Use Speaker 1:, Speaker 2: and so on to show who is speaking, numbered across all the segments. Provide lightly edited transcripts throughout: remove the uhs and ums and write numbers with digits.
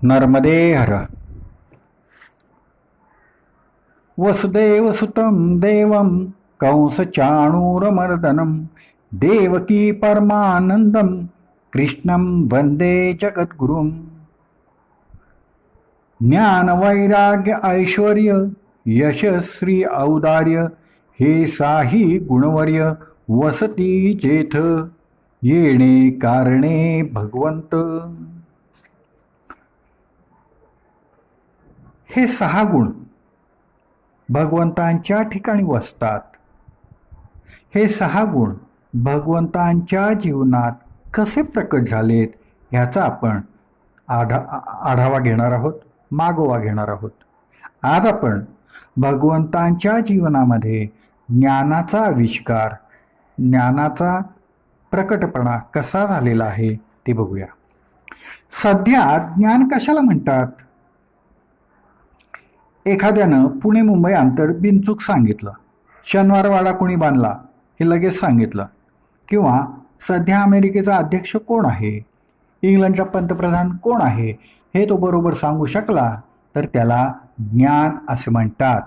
Speaker 1: नर्मदे हर. वसुदेव सुतं देवं कंसचाणूरमर्दनं देवकी परमानंदं कृष्णं वंदे जगद्गुरुं. ज्ञान वैराग्य ऐश्वर्य यशस्वी औदार्य हे साही गुणवर्य वसती जेथ येणे कारणे भगवंत. हे सहा गुण भगवंतांच्या ठिकाणी वसतात. हे सहा गुण भगवंतांच्या जीवनात कसे प्रकट झालेत ह्याचा आपण आढावा घेणार आहोत, मागोवा घेणार आहोत. आज आपण भगवंतांच्या जीवनामध्ये ज्ञानाचा आविष्कार, ज्ञानाचा प्रकटपणा कसा झालेला आहे ते बघूया. सध्या ज्ञान कशाला म्हणतात? एखाद्यानं पुणे मुंबई अंतर बिनचूक सांगितलं, शनिवारवाडा कोणी बांधला हे लगेच सांगितलं, किंवा सध्या अमेरिकेचा अध्यक्ष कोण आहे, इंग्लंडचा पंतप्रधान कोण आहे हे तो बरोबर सांगू शकला तर त्याला ज्ञान असे म्हणतात.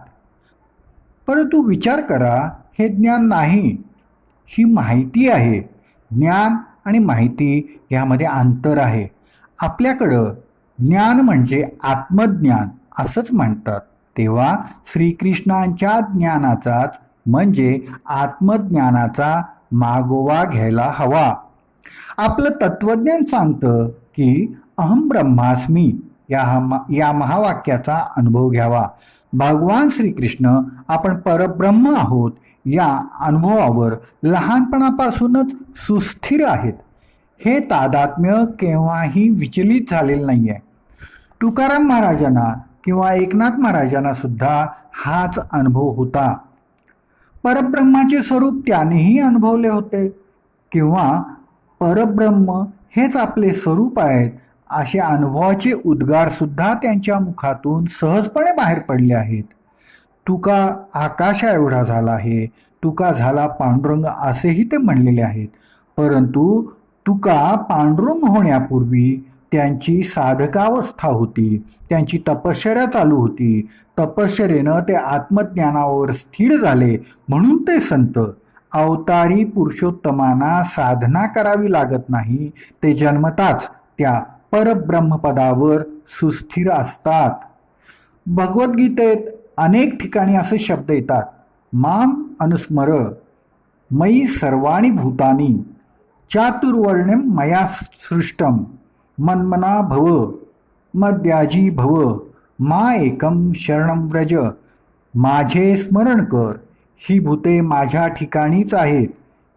Speaker 1: परंतु विचार करा, हे ज्ञान नाही, ही माहिती आहे. ज्ञान आणि माहिती यामध्ये अंतर आहे. आपल्याकडं ज्ञान म्हणजे आत्मज्ञान असंच म्हणतात, तेव्हा श्रीकृष्णांच्या ज्ञानाचाच म्हणजे आत्मज्ञानाचा मागोवा घ्यायला हवा. आपलं तत्वज्ञान सांगतं की अहम ब्रह्मास्मी या महावाक्याचा अनुभव घ्यावा. भगवान श्रीकृष्ण आपण परब्रह्म आहोत या अनुभवावर लहानपणापासूनच सुस्थिर आहेत. हे तादात्म्य केव्हाही विचलित झालेलं नाही आहे. तुकाराम महाराजांना किंवा एकनाथ महाराजांना सुद्धा हाच अनुभव होता. परब्रह्माचे स्वरूप त्यानेही अनुभवले होते, किंवा परब्रह्म हेच आपले स्वरूप आहेत असे अनुभवाचे उद्गार सुद्धा त्यांच्या मुखातून सहजपणे बाहेर पडले आहेत. तुका आकाशा एवढा झाला आहे, तुका झाला पांडुरंग असेही ते म्हणलेले आहेत. परंतु तुका पांडुरंग होण्यापूर्वी त्यांची साधकावस्था होती, त्यांची तपश्चर्या चालू होती. तपश्चर्येनं ते आत्मज्ञानावर स्थिर झाले म्हणून ते संत. अवतारी पुरुषोत्तमांना साधना करावी लागत नाही, ते जन्मताच त्या परब्रह्मपदावर सुस्थिर असतात. भगवद्गीतेत अनेक ठिकाणी असे शब्द येतात, माम अनुस्मर मयी सर्वाणी भूतानी चातुर्वर्ण्यम मया सृष्टम मन्मना भव मद्याजी भव मा एकम शरणम व्रज. माझे स्मरण कर, ही भूते माझ्या ठिकाणीच आहेत,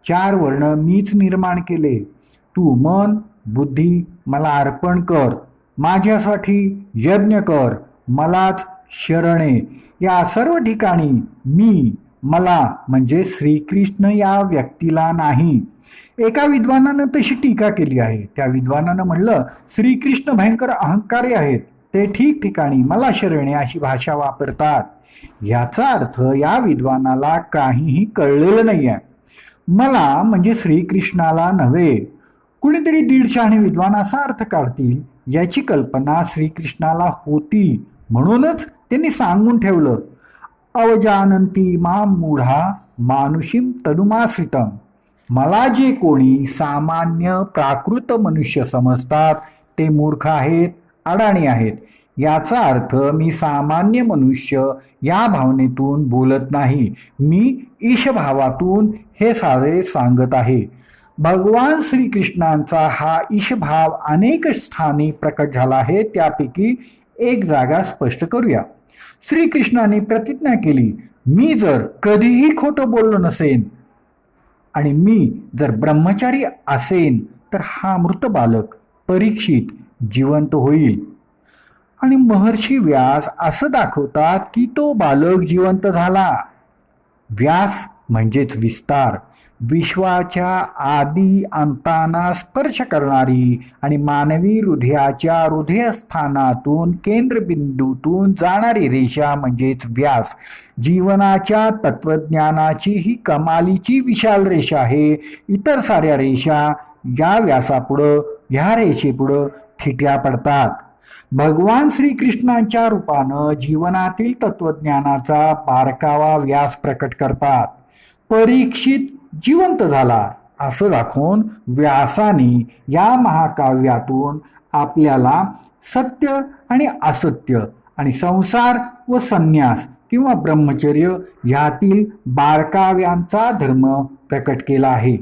Speaker 1: 4 वर्ण मीच निर्माण केले. तू मन बुद्धी मला अर्पण कर, माझ्यासाठी यज्ञ कर, मलाच शरणे. या सर्व ठिकाणी मी, मला म्हणजे श्रीकृष्ण या व्यक्तीला नाही. एका विद्वानानं तशी टीका केली आहे. त्या विद्वानानं म्हणलं, श्रीकृष्ण भयंकर अहंकारी आहेत, ते ठिकठिकाणी मला शरणे अशी भाषा वापरतात. याचा अर्थ या विद्वानाला काहीही कळलेलं नाही आहे. मला म्हणजे श्रीकृष्णाला नव्हे. कुणीतरी 150 विद्वान असा अर्थ काढतील याची कल्पना श्रीकृष्णाला होती, म्हणूनच त्यांनी सांगून ठेवलं, अवजानंती माम मूढा मानुषीम तनुमाश्रितम. मला जे कोणी सामान्य प्राकृत मनुष्य समजतात ते मूर्ख आहेत, अडाणी आहेत. याचा अर्थ मी सामान्य मनुष्य या भावनेतून बोलत नाही, मी ईशभावातून हे सारे सांगत आहे. भगवान श्रीकृष्णांचा हा ईशभाव अनेक स्थानी प्रकट झाला आहे. त्यापैकी एक जागा स्पष्ट करूया. श्रीकृष्णाने प्रतिज्ञा केली, मी जर कधीही खोटं बोललो नसेन आणि मी जर ब्रह्मचारी असेन तर हा मृत बालक परीक्षित जिवंत होईल. आणि महर्षी व्यास असं दाखवतात की तो बालक जिवंत झाला. व्यास म्हणजेच विस्तार, विश्वाच्या आदी अंतांना स्पर्श करणारी आणि मानवी हृदयाच्या हृदयस्थानातून केंद्रबिंदूतून जाणारी रेषा म्हणजेच व्यास. जीवनाच्या तत्वज्ञानाची ही कमालीची विशाल रेषा आहे. इतर साऱ्या रेषा या व्यासापुढं, ह्या रेषेपुढं ठिट्या पडतात. भगवान श्रीकृष्णांच्या रूपानं जीवनातील तत्वज्ञानाचा बारकावा व्यास प्रकट करतात. परीक्षित जिवंत झाला असं दाखवून व्यासाने या महाकाव्यातून आपल्याला सत्य आणि असत्य आणि संसार व संन्यास किंवा ब्रह्मचर्य यातील बारकाव्यांचा धर्म प्रकट केला आहे.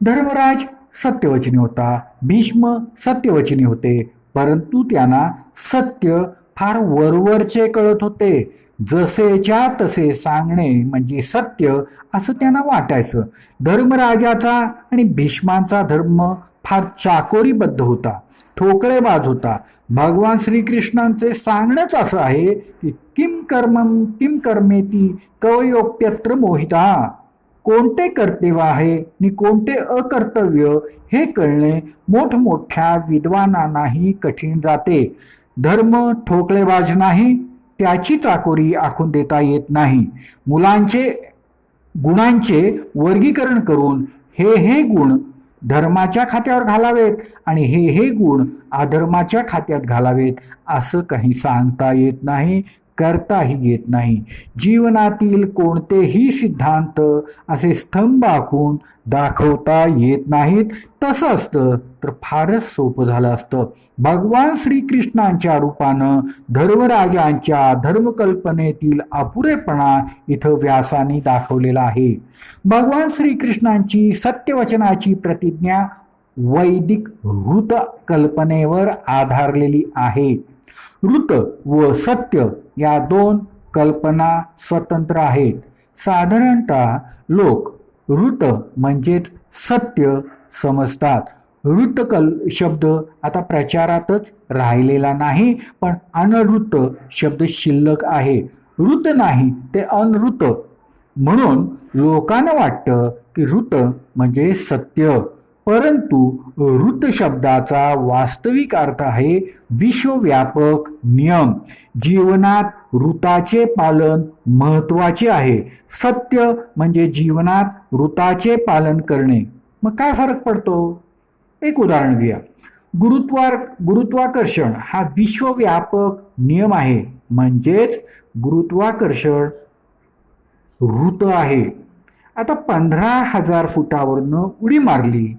Speaker 1: धर्मराज सत्यवचनी होता, भीष्म सत्यवचनी होते, परंतु त्यांना सत्य फार वरवरचे कळत होते. जसेच्या तसे सांगणे म्हणजे सत्य असं त्यांना वाटायचं. धर्मराजाचा आणि भीष्मांचा धर्म फार चाकोरीबद्ध होता, ठोकळेबाज होता. भगवान श्रीकृष्णांचे सांगणंच असं आहे की किम कर्मेती कवयोप्यत्र मोहिता. कोणते कर्तव्य आहे आणि कोणते अकर्तव्य हे कळणे मोठमोठ्या विद्वानांनाही कठीण जाते. धर्म ठोकळेबाज नाही, त्याची चाकोरी आखून देता येत नाही. मुलांचे गुणांचे वर्गीकरण करून हे गुण धर्माच्या खात्यावर घालावेत आणि हे गुण अधर्माच्या खात्यात घालावेत असं काही सांगता येत नाही, करताही येत नाही. जीवनातील कोणतेही सिद्धांत असे स्तंभ आखून दाखवता येत नाहीत. तसं असतं तर फारच सोपं झालं असतं. भगवान श्रीकृष्णांच्या रूपानं धर्मराजांच्या धर्मकल्पनेतील अपुरेपणा इथं व्यासाने दाखवलेला आहे. भगवान श्रीकृष्णांची सत्यवचनाची प्रतिज्ञा वैदिक ऋत कल्पनेवर आधारलेली आहे. ऋत व सत्य या दोन कल्पना स्वतंत्र आहेत. साधारणतः लोक ऋत म्हणजेच सत्य समजतात. शब्द आता प्रचारातच राहिलेला नाही, पण अनऋत शब्द शिल्लक आहे. ऋत नाही ते अनऋत, म्हणून लोकांना वाटतं की ऋत म्हणजे सत्य. परंतु ऋत शब्दाचा वास्तविक अर्थ आहे विश्वव्यापक नियम. जीवनात ऋताचे पालन महत्वाचे आहे. सत्य म्हणजे जीवनात ऋताचे पालन करणे. मग काय फरक पडतो? एक उदाहरण घ्या. गुरुत्वाकर्षण हा विश्वव्यापक नियम आहे, म्हणजेच गुरुत्वाकर्षण ऋत आहे. आता 15,000 फुटावरनं उडी मारली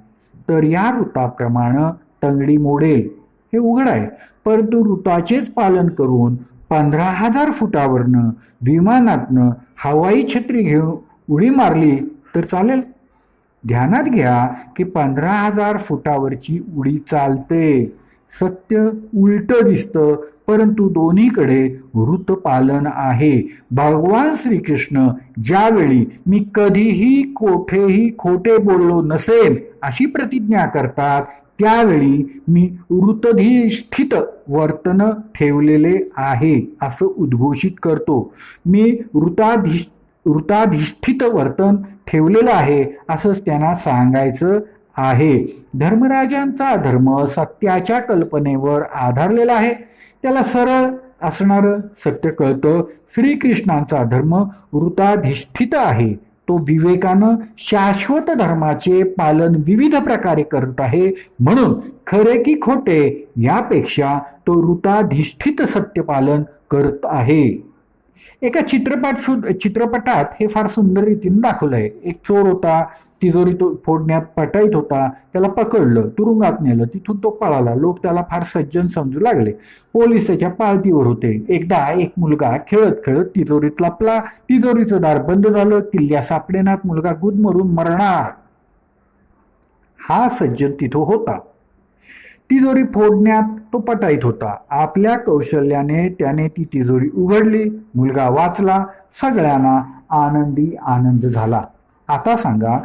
Speaker 1: तर या ऋताप्रमाणे तंगडी मोडेल, हे उघड आहे. परंतु ऋताचेच पालन करून 15,000 फुटावरनं विमानातनं हवाई छत्री घेऊन उडी मारली तर चालेल. ध्यानात घ्या की 15,000 फुटावरची उडी चालते. सत्य उलट दिसतं, परंतु दोन्हीकडे ऋत पालन आहे. भगवान श्रीकृष्ण ज्यावेळी मी कधीही कोठेही खोटे बोललो नसेन अशी प्रतिज्ञा करतात, त्यावेळी मी ऋतधिष्ठित वर्तन ठेवलेले आहे असं उद्घोषित करतो. मी ऋताधिष्ठित वर्तन ठेवलेलं आहे असंच त्यांना सांगायचं आहे. धर्मराजांचा धर्म सत्याच्या कल्पनेवर आधारलेला आहे. त्याला सरळ असणारं सत्य कळतं. श्रीकृष्णांचा धर्म ऋताधिष्ठित आहे. तो विवेकानं शाश्वत धर्माचे पालन विविध प्रकारे करत आहे. म्हणून खरे की खोटे यापेक्षा तो ऋताधिष्ठित सत्यपालन करत आहे. एका चित्रपटात हे फार सुंदर रीतीने दाखवलं आहे. एक चोर होता, तिजोरी तो फोडण्यात पटाईत होता. त्याला पकडलं, तुरुंगात नेलं. तिथून तो पळाला. लोक त्याला फार सज्जन समजू लागले. पोलीस त्याच्या पाळतीवर होते. एकदा एक मुलगा खेळत खेळत तिजोरीत लपला. तिजोरीचं दार बंद झालं. किल्ल्या सापडेनात. मुलगा गुदमरून मरणार. हा सज्जन तिथं होता. तिजोरी फोडण्यात तो पटाईत होता. आपल्या कौशल्याने त्याने ती तिजोरी उघडली. मुलगा वाचला. सगळ्यांना आनंद झाला. आता सांगा,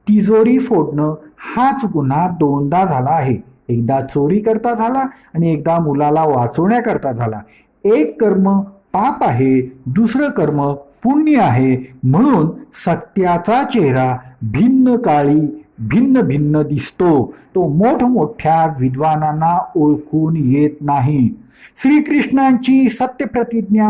Speaker 1: तिजोरी फोडणं हाच गुन्हा दोनदा झाला आहे. एकदा चोरी करता झाला आणि एकदा मुलाला वाचवण्याकरता झाला. एक कर्म पाप आहे, दुसरं कर्म पुण्य आहे. म्हणून सत्याचा चेहरा भिन्न काळी भिन्न दिसतो. तो मोठमोठ्या विद्वानांना ओळखून येत नाही. श्रीकृष्णांची सत्य प्रतिज्ञा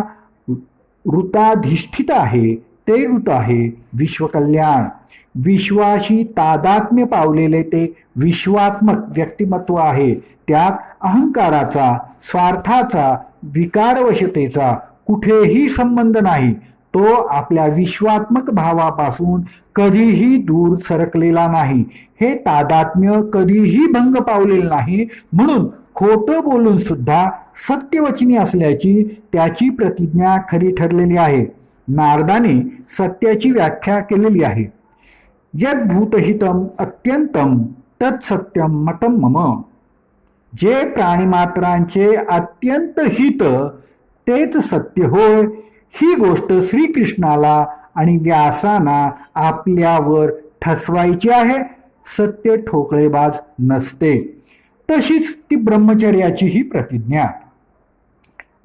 Speaker 1: ऋताधिष्ठित आहे. ते ऋत आहे विश्वकल्याण. विश्वाशी तादात्म्य पावलेले ते विश्वात्मक व्यक्तिमत्व आहे. त्यात अहंकाराचा, स्वार्थाचा, विकारवशतेचा कुठेही संबंध नाही. तो आपल्या विश्वात्मक भावापासून कधीही दूर सरकलेला नाही. हे तादात्म्य कधीही भंग पावलेलं नाही. म्हणून खोटं बोलून सुद्धा सत्यवचनी असल्याची त्याची प्रतिज्ञा खरी ठरलेली आहे. नारदाने सत्याची व्याख्या केलेली आहे. यद्भूतहितम अत्यंतम तत्सत्यम मतम मम. जे प्राणीमात्रांचे अत्यंत हित तेच सत्य होय. ही गोष्ट श्रीकृष्णाला आणि व्यासांना आपल्यावर ठसवायची आहे. सत्य ठोकळेबाज नसते. तशीच ती ब्रह्मचर्याची ही प्रतिज्ञा.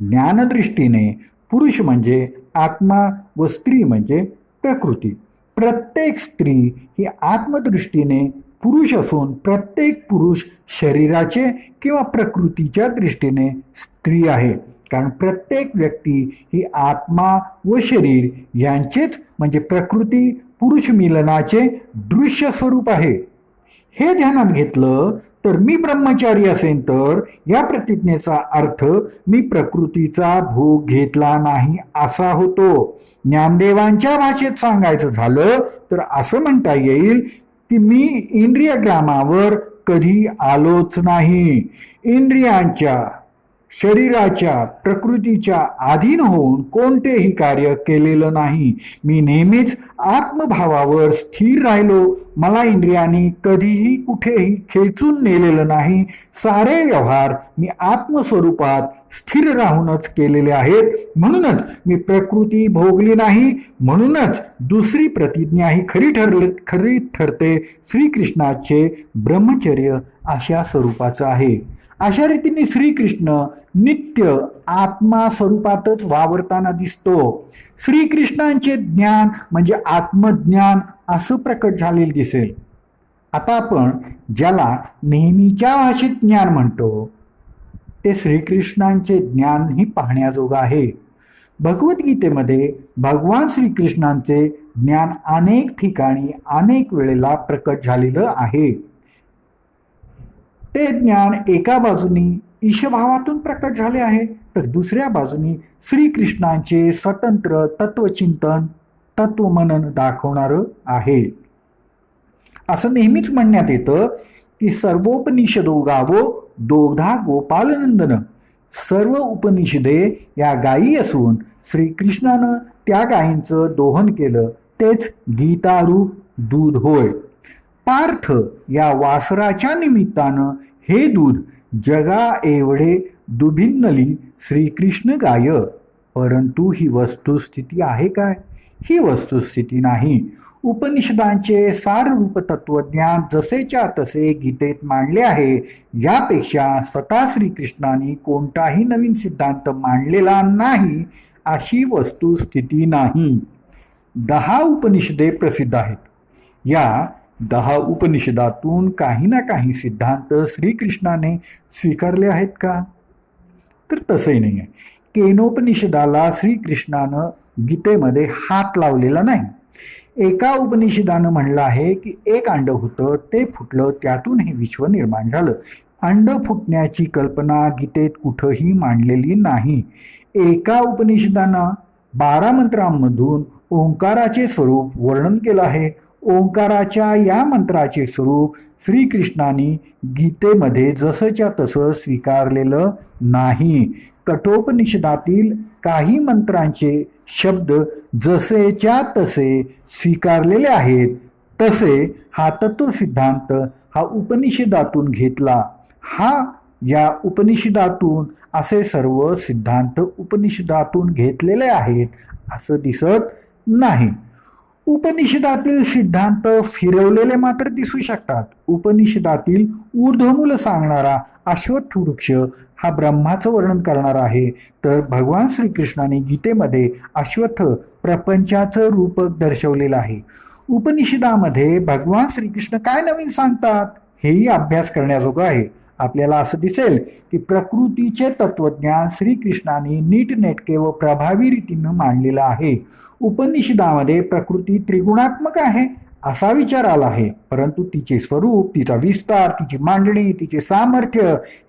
Speaker 1: ज्ञानदृष्टीने पुरुष म्हणजे आत्मा व स्त्री म्हणजे प्रकृती. प्रत्येक स्त्री ही आत्मदृष्टीने पुरुष असून प्रत्येक पुरुष शरीराचे किंवा प्रकृतीच्या दृष्टीने स्त्री आहे. कारण प्रत्येक व्यक्ती ही आत्मा व शरीर यांचेच म्हणजे प्रकृती पुरुष मिलनाचे दृश्य स्वरूप आहे. हे ध्यानात घेतलं तर मी ब्रह्मचारी असेन तर या प्रतिज्ञेचा अर्थ मी प्रकृतीचा भोग घेतला नाही असा होतो. ज्ञानदेवांच्या भाषेत सांगायचं झालं तर असं म्हणता येईल की मी इंद्रियग्रामावर कधी आलोच नाही. इंद्रियांच्या, शरीराच्या, प्रकृतीच्या अधीन होऊन कोणतेही कार्य केलेलं नाही. मी नेहमीच आत्मभावावर स्थिर राहिलो. मला इंद्रियांनी कधीही कुठेही खेचून नेलेलं नाही. सारे व्यवहार मी आत्मस्वरूपात स्थिर राहूनच केलेले आहेत. म्हणूनच मी प्रकृती भोगली नाही. म्हणूनच दुसरी प्रतिज्ञा ही खरी ठरते. श्रीकृष्णाचे ब्रह्मचर्य अशा स्वरूपाचं आहे. अशा रीतीने श्रीकृष्ण नित्य आत्मा स्वरूपातच वावरताना दिसतो. श्रीकृष्णांचे ज्ञान म्हणजे आत्मज्ञान असं प्रकट झालेलं दिसेल. आता आपण ज्याला नेहमीच्या भाषेत ज्ञान म्हणतो ते श्रीकृष्णांचे ज्ञानही पाहण्याजोगं आहे. भगवद्गीतेमध्ये भगवान श्रीकृष्णांचे ज्ञान अनेक ठिकाणी अनेक वेळेला प्रकट झालेलं आहे. ते ज्ञान एका बाजूनी ईशभावातून प्रकट झाले आहे तर दुसऱ्या बाजूनी श्रीकृष्णांचे स्वतंत्र तत्वचिंतन, तत्वमनन दाखवणारं आहे. असं नेहमीच म्हणण्यात येतं की सर्वोपनिषदो गावो दोग्धा गोपालनंदन. सर्व उपनिषदे या गायी असून श्रीकृष्णानं त्या गायींचं दोहन केलं तेच गीतारूप दूध होय. पार्थ या वासराच्या निमित्तानं हे दूध जगा एवढे दुभिन्नली श्रीकृष्ण गाय. परंतु ही वस्तुस्थिती आहे काय? ही वस्तुस्थिती नाही. उपनिषदांचे साररूप तत्वज्ञान जसेच्या तसे गीतेत मांडले आहे. यापेक्षा स्वतः श्रीकृष्णाने कोणताही नवीन सिद्धांत मांडलेला नाही अशी वस्तुस्थिती नाही. 10 उपनिषदे प्रसिद्ध आहेत. या 10 उपनिषदातून काही ना काही सिद्धांत श्रीकृष्णाने स्वीकारले आहेत का? तर तसंही नाही आहे. केनोपनिषदाला श्रीकृष्णानं गीतेमध्ये हात लावलेला नाही. एका उपनिषदानं म्हणलं आहे की एक अंड होतं, ते फुटलं, त्यातून हे विश्व निर्माण झालं. अंड फुटण्याची कल्पना गीतेत कुठंही मांडलेली नाही. एका उपनिषदानं 12 मंत्रांमधून ओंकाराचे स्वरूप वर्णन केलं आहे. ओंकाराच्या या मंत्राचे स्वरूप श्रीकृष्णाने गीतेमध्ये जसंच्या तसं स्वीकारलेलं नाही. कठोपनिषदातील काही मंत्रांचे शब्द जसेच्या तसे स्वीकारलेले आहेत. तसे हा तत्वसिद्धांत हा उपनिषदातून घेतला. या उपनिषदातून असे सर्व सिद्धांत उपनिषदातून घेतलेले आहेत असं दिसत नाही. उपनिषदातील सिद्धांत फिरवलेले मात्र दिसू शकतात. उपनिषदातील ऊर्ध्वमूल सांगणारा अश्वत्थ वृक्ष हा ब्रह्माचं वर्णन करणार आहे, तर भगवान श्रीकृष्णाने गीतेमध्ये अश्वत्थ प्रपंचाचं रूपक दर्शवलेलं आहे. उपनिषदामध्ये भगवान श्रीकृष्ण काय नवीन सांगतात हेही अभ्यास करण्याजोगं आहे. आपल्याला असं दिसेल की प्रकृतीचे तत्वज्ञान श्रीकृष्णाने नीटनेटके व प्रभावी रीतीनं मांडलेलं आहे. उपनिषदामध्ये प्रकृती त्रिगुणात्मक आहे असा विचार आला आहे, परंतु तिचे स्वरूप, तिचा विस्तार, तिची मांडणी, तिचे सामर्थ्य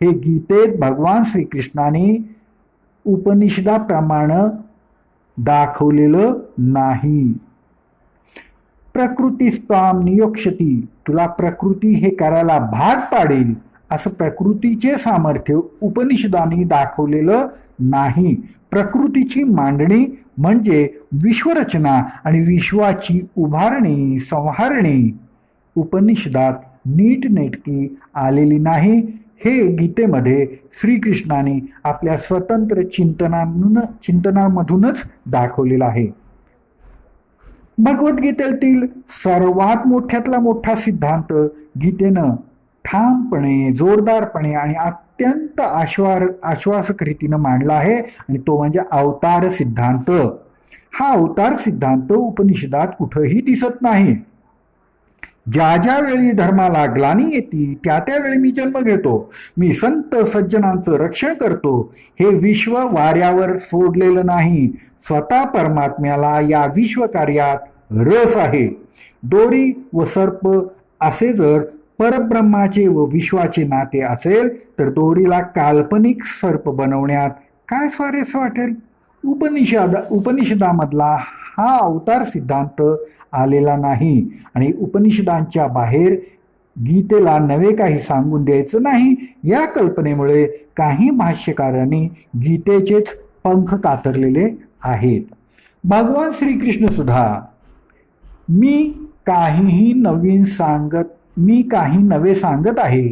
Speaker 1: हे गीतेत भगवान श्रीकृष्णाने उपनिषदाप्रमाणे दाखवलेलं नाही. प्रकृतीस्त्वाम नियोक्षती, तुला प्रकृती हे करायला भाग पाडेल असं प्रकृतीचे सामर्थ्य उपनिषदाने दाखवलेलं नाही. प्रकृतीची मांडणी म्हणजे विश्वरचना आणि विश्वाची उभारणी, संहारणी उपनिषदात नीटनेटकी आलेली नाही. हे गीतेमध्ये श्रीकृष्णाने आपल्या स्वतंत्र चिंतनामधूनच दाखवलेलं आहे. भगवद्गीतेतील सर्वात मोठ्यातला मोठा सिद्धांत गीतेनं ठामपणे, जोरदारपणे आणि अत्यंत आश्वासक रीतीनं मांडला आहे आणि तो म्हणजे अवतार सिद्धांत. हा अवतार सिद्धांत उपनिषदात कुठंही दिसत नाही. ज्या ज्या वेळी धर्माला ग्लानी येते त्या त्यावेळी मी जन्म घेतो, मी संत सज्जनांचं रक्षण करतो, हे विश्व वाऱ्यावर सोडलेलं नाही. स्वतः परमात्म्याला या विश्वकार्यात रस आहे. दोरी व सर्प असे जर परब्रह्माचे व विश्वाचे नाते असेल तर दोरीला काल्पनिक सर्प बनवण्यात काय स्वारस्य वाटेल. उपनिषदामधला हा अवतार सिद्धांत आलेला नाही आणि उपनिषदांच्या बाहेर गीतेला नवे काही सांगून द्यायचं नाही या कल्पनेमुळे काही भाष्यकारांनी गीतेचेच पंख कातरलेले आहेत. भगवान श्रीकृष्ण सुद्धा मी काही नवे सांगत आहे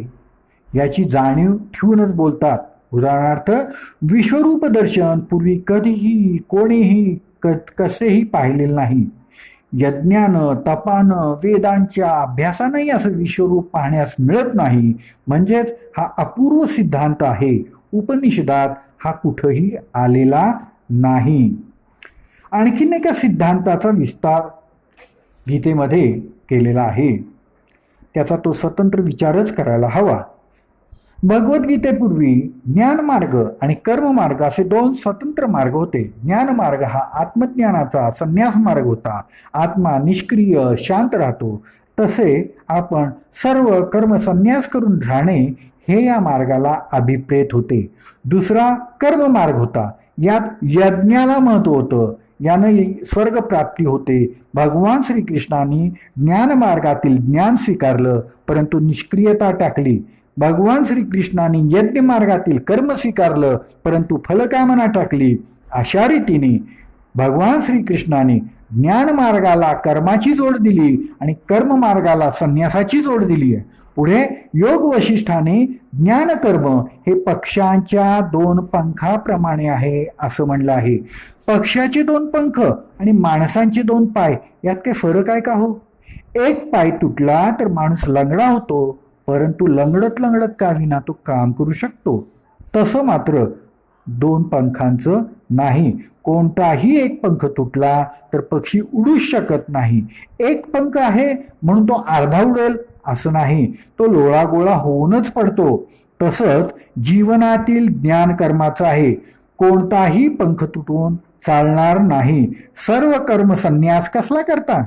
Speaker 1: याची जाणीव ठेवूनच बोलतात. उदाहरणार्थ, विश्वरूप दर्शन पूर्वी कधीही कोणीही कसेही पाहिलेलं नाही. यज्ञानं, तपानं, वेदांच्या अभ्यासानंही असं विश्वरूप पाहण्यास मिळत नाही. म्हणजेच हा अपूर्व सिद्धांत आहे. उपनिषदात हा कुठंही आलेला नाही. आणखीन एका सिद्धांताचा विस्तार गीतेमध्ये केलेला आहे. त्याचा तो स्वतंत्र विचारच करायला हवा. भगवद्गीतेपूर्वी ज्ञानमार्ग आणि कर्ममार्ग असे दोन स्वतंत्र मार्ग होते. ज्ञानमार्ग हा आत्मज्ञानाचा संन्यास मार्ग होता. आत्मा निष्क्रिय शांत राहतो. तसे आपण सर्व कर्म संन्यास करून राहणे हे या मार्गाला अभिप्रेत होते. दुसरा कर्ममार्ग होता. यात यज्ञाला महत्व होतं. यानं स्वर्ग प्राप्ती होते. भगवान श्रीकृष्णांनी ज्ञानमार्गातील ज्ञान स्वीकारलं परंतु निष्क्रियता टाकली. भगवान श्रीकृष्णांनी यज्ञ मार्गातील कर्म स्वीकारलं परंतु फलकामना टाकली. अशा रीतीने भगवान श्रीकृष्णाने ज्ञान मार्गाला कर्माची जोड दिली आणि कर्म मार्गाला संन्यासाची जोड दिली आहे. पुढे योग वशिष्ठाने ज्ञान कर्म हे पक्ष्यांच्या दोन पंखाप्रमाणे आहे असं म्हणलं आहे. पक्ष्याचे दोन पंख आणि माणसांचे दोन पाय यात काही फरक आहे का हो? एक पाय तुटला तर माणूस लंगडा होतो, परंतु लंगडत लंगडत का विना तो काम करू शकतो. तसं मात्र दोन पंखांचं नाही. कोणताही एक पंख तुटला तर पक्षी उडूच शकत नाही. एक पंख आहे म्हणून तो अर्धा उडेल असं नाही, तो लोळागोळा होऊनच पडतो. तसंच जीवनातील ज्ञान कर्माचं आहे. कोणताही पंख तुटून चालणार नाही. सर्व कर्म संन्यास कसला करता?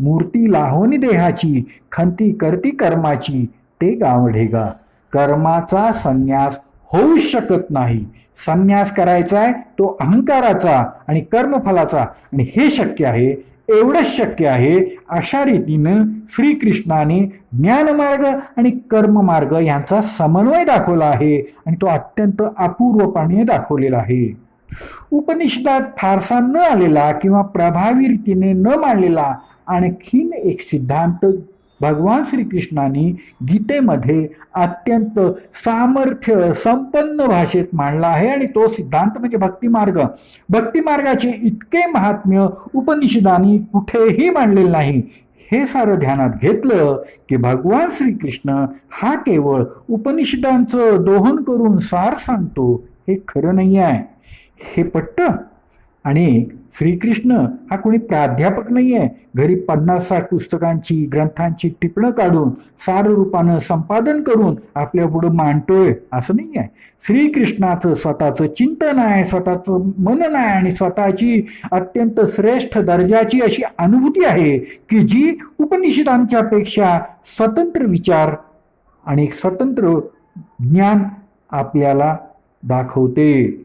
Speaker 1: मूर्ती लाहोनी देहाची, खंती करती कर्माची, ते गावढेगा. कर्माचा संन्यास होऊ शकत नाही. संन्यास करायचा आहे तो अहंकाराचा आणि कर्मफलाचा, आणि हे शक्य आहे, एवढंच शक्य आहे. अशा रीतीनं श्रीकृष्णाने ज्ञानमार्ग आणि कर्ममार्ग यांचा समन्वय दाखवला आहे आणि तो अत्यंत अपूर्वपणे दाखवलेला आहे. उपनिषदात फारसा न आलेला किंवा प्रभावी रीतीने न मांडलेला आणखीन एक सिद्धांत भगवान श्रीकृष्णाने गीतेमध्ये अत्यंत सामर्थ्य संपन्न भाषेत मांडला आहे आणि तो सिद्धांत म्हणजे भक्तिमार्ग. भक्तिमार्गाचे इतके महात्म्य उपनिषदांनी कुठेही मांडलेले नाही. हे सारं ध्यानात घेतलं की भगवान श्रीकृष्ण हा केवळ उपनिषदांचं दोहन करून सार सांगतो हे खरं नाही आहे. हे पटतं? आणि श्रीकृष्ण हा कोणी प्राध्यापक नाही आहे, घरी 50-60 पुस्तकांची ग्रंथांची टिपणं काढून सार रूपानं संपादन करून आपल्या पुढं मांडतोय असं नाही आहे. श्रीकृष्णाचं स्वतःचं चिंतन आहे, स्वतःचं मनन आहे आणि स्वतःची अत्यंत श्रेष्ठ दर्जाची अशी अनुभूती आहे की जी उपनिषदांच्या पेक्षा स्वतंत्र विचार आणि स्वतंत्र ज्ञान आपल्याला दाखवते.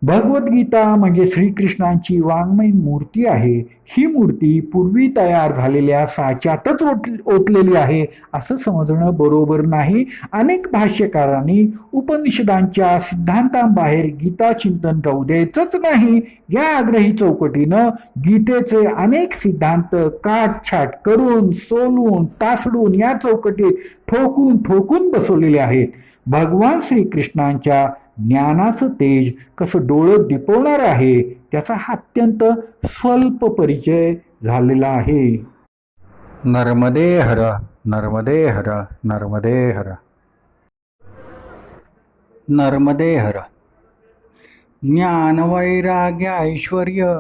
Speaker 1: भगवद्गीता म्हणजे श्रीकृष्णांची वाङ्मय मूर्ती आहे. ही मूर्ती पूर्वी तयार झालेल्या साच्यातच ओतलेली आहे असं समजणं बरोबर नाही. अनेक भाष्यकारांनी उपनिषदांच्या सिद्धांतांबाहेर गीता चिंतन जाऊ द्यायचंच नाही या आग्रही चौकटीनं गीतेचे अनेक सिद्धांत काटछाट करून सोलून तासडून या चौकटीत ठोकून ठोकून बसवलेले आहेत. भगवान श्रीकृष्णांच्या ज्ञानाचं तेज कसं डोळं दिपवणार आहे त्याचा हा अत्यंत स्वल्प परिचय झालेला आहे. नर्मदे हर, नर्मदे हर, नर्मदे हर, नर्मदे हर. ज्ञान वैराग्य ऐश्वर्य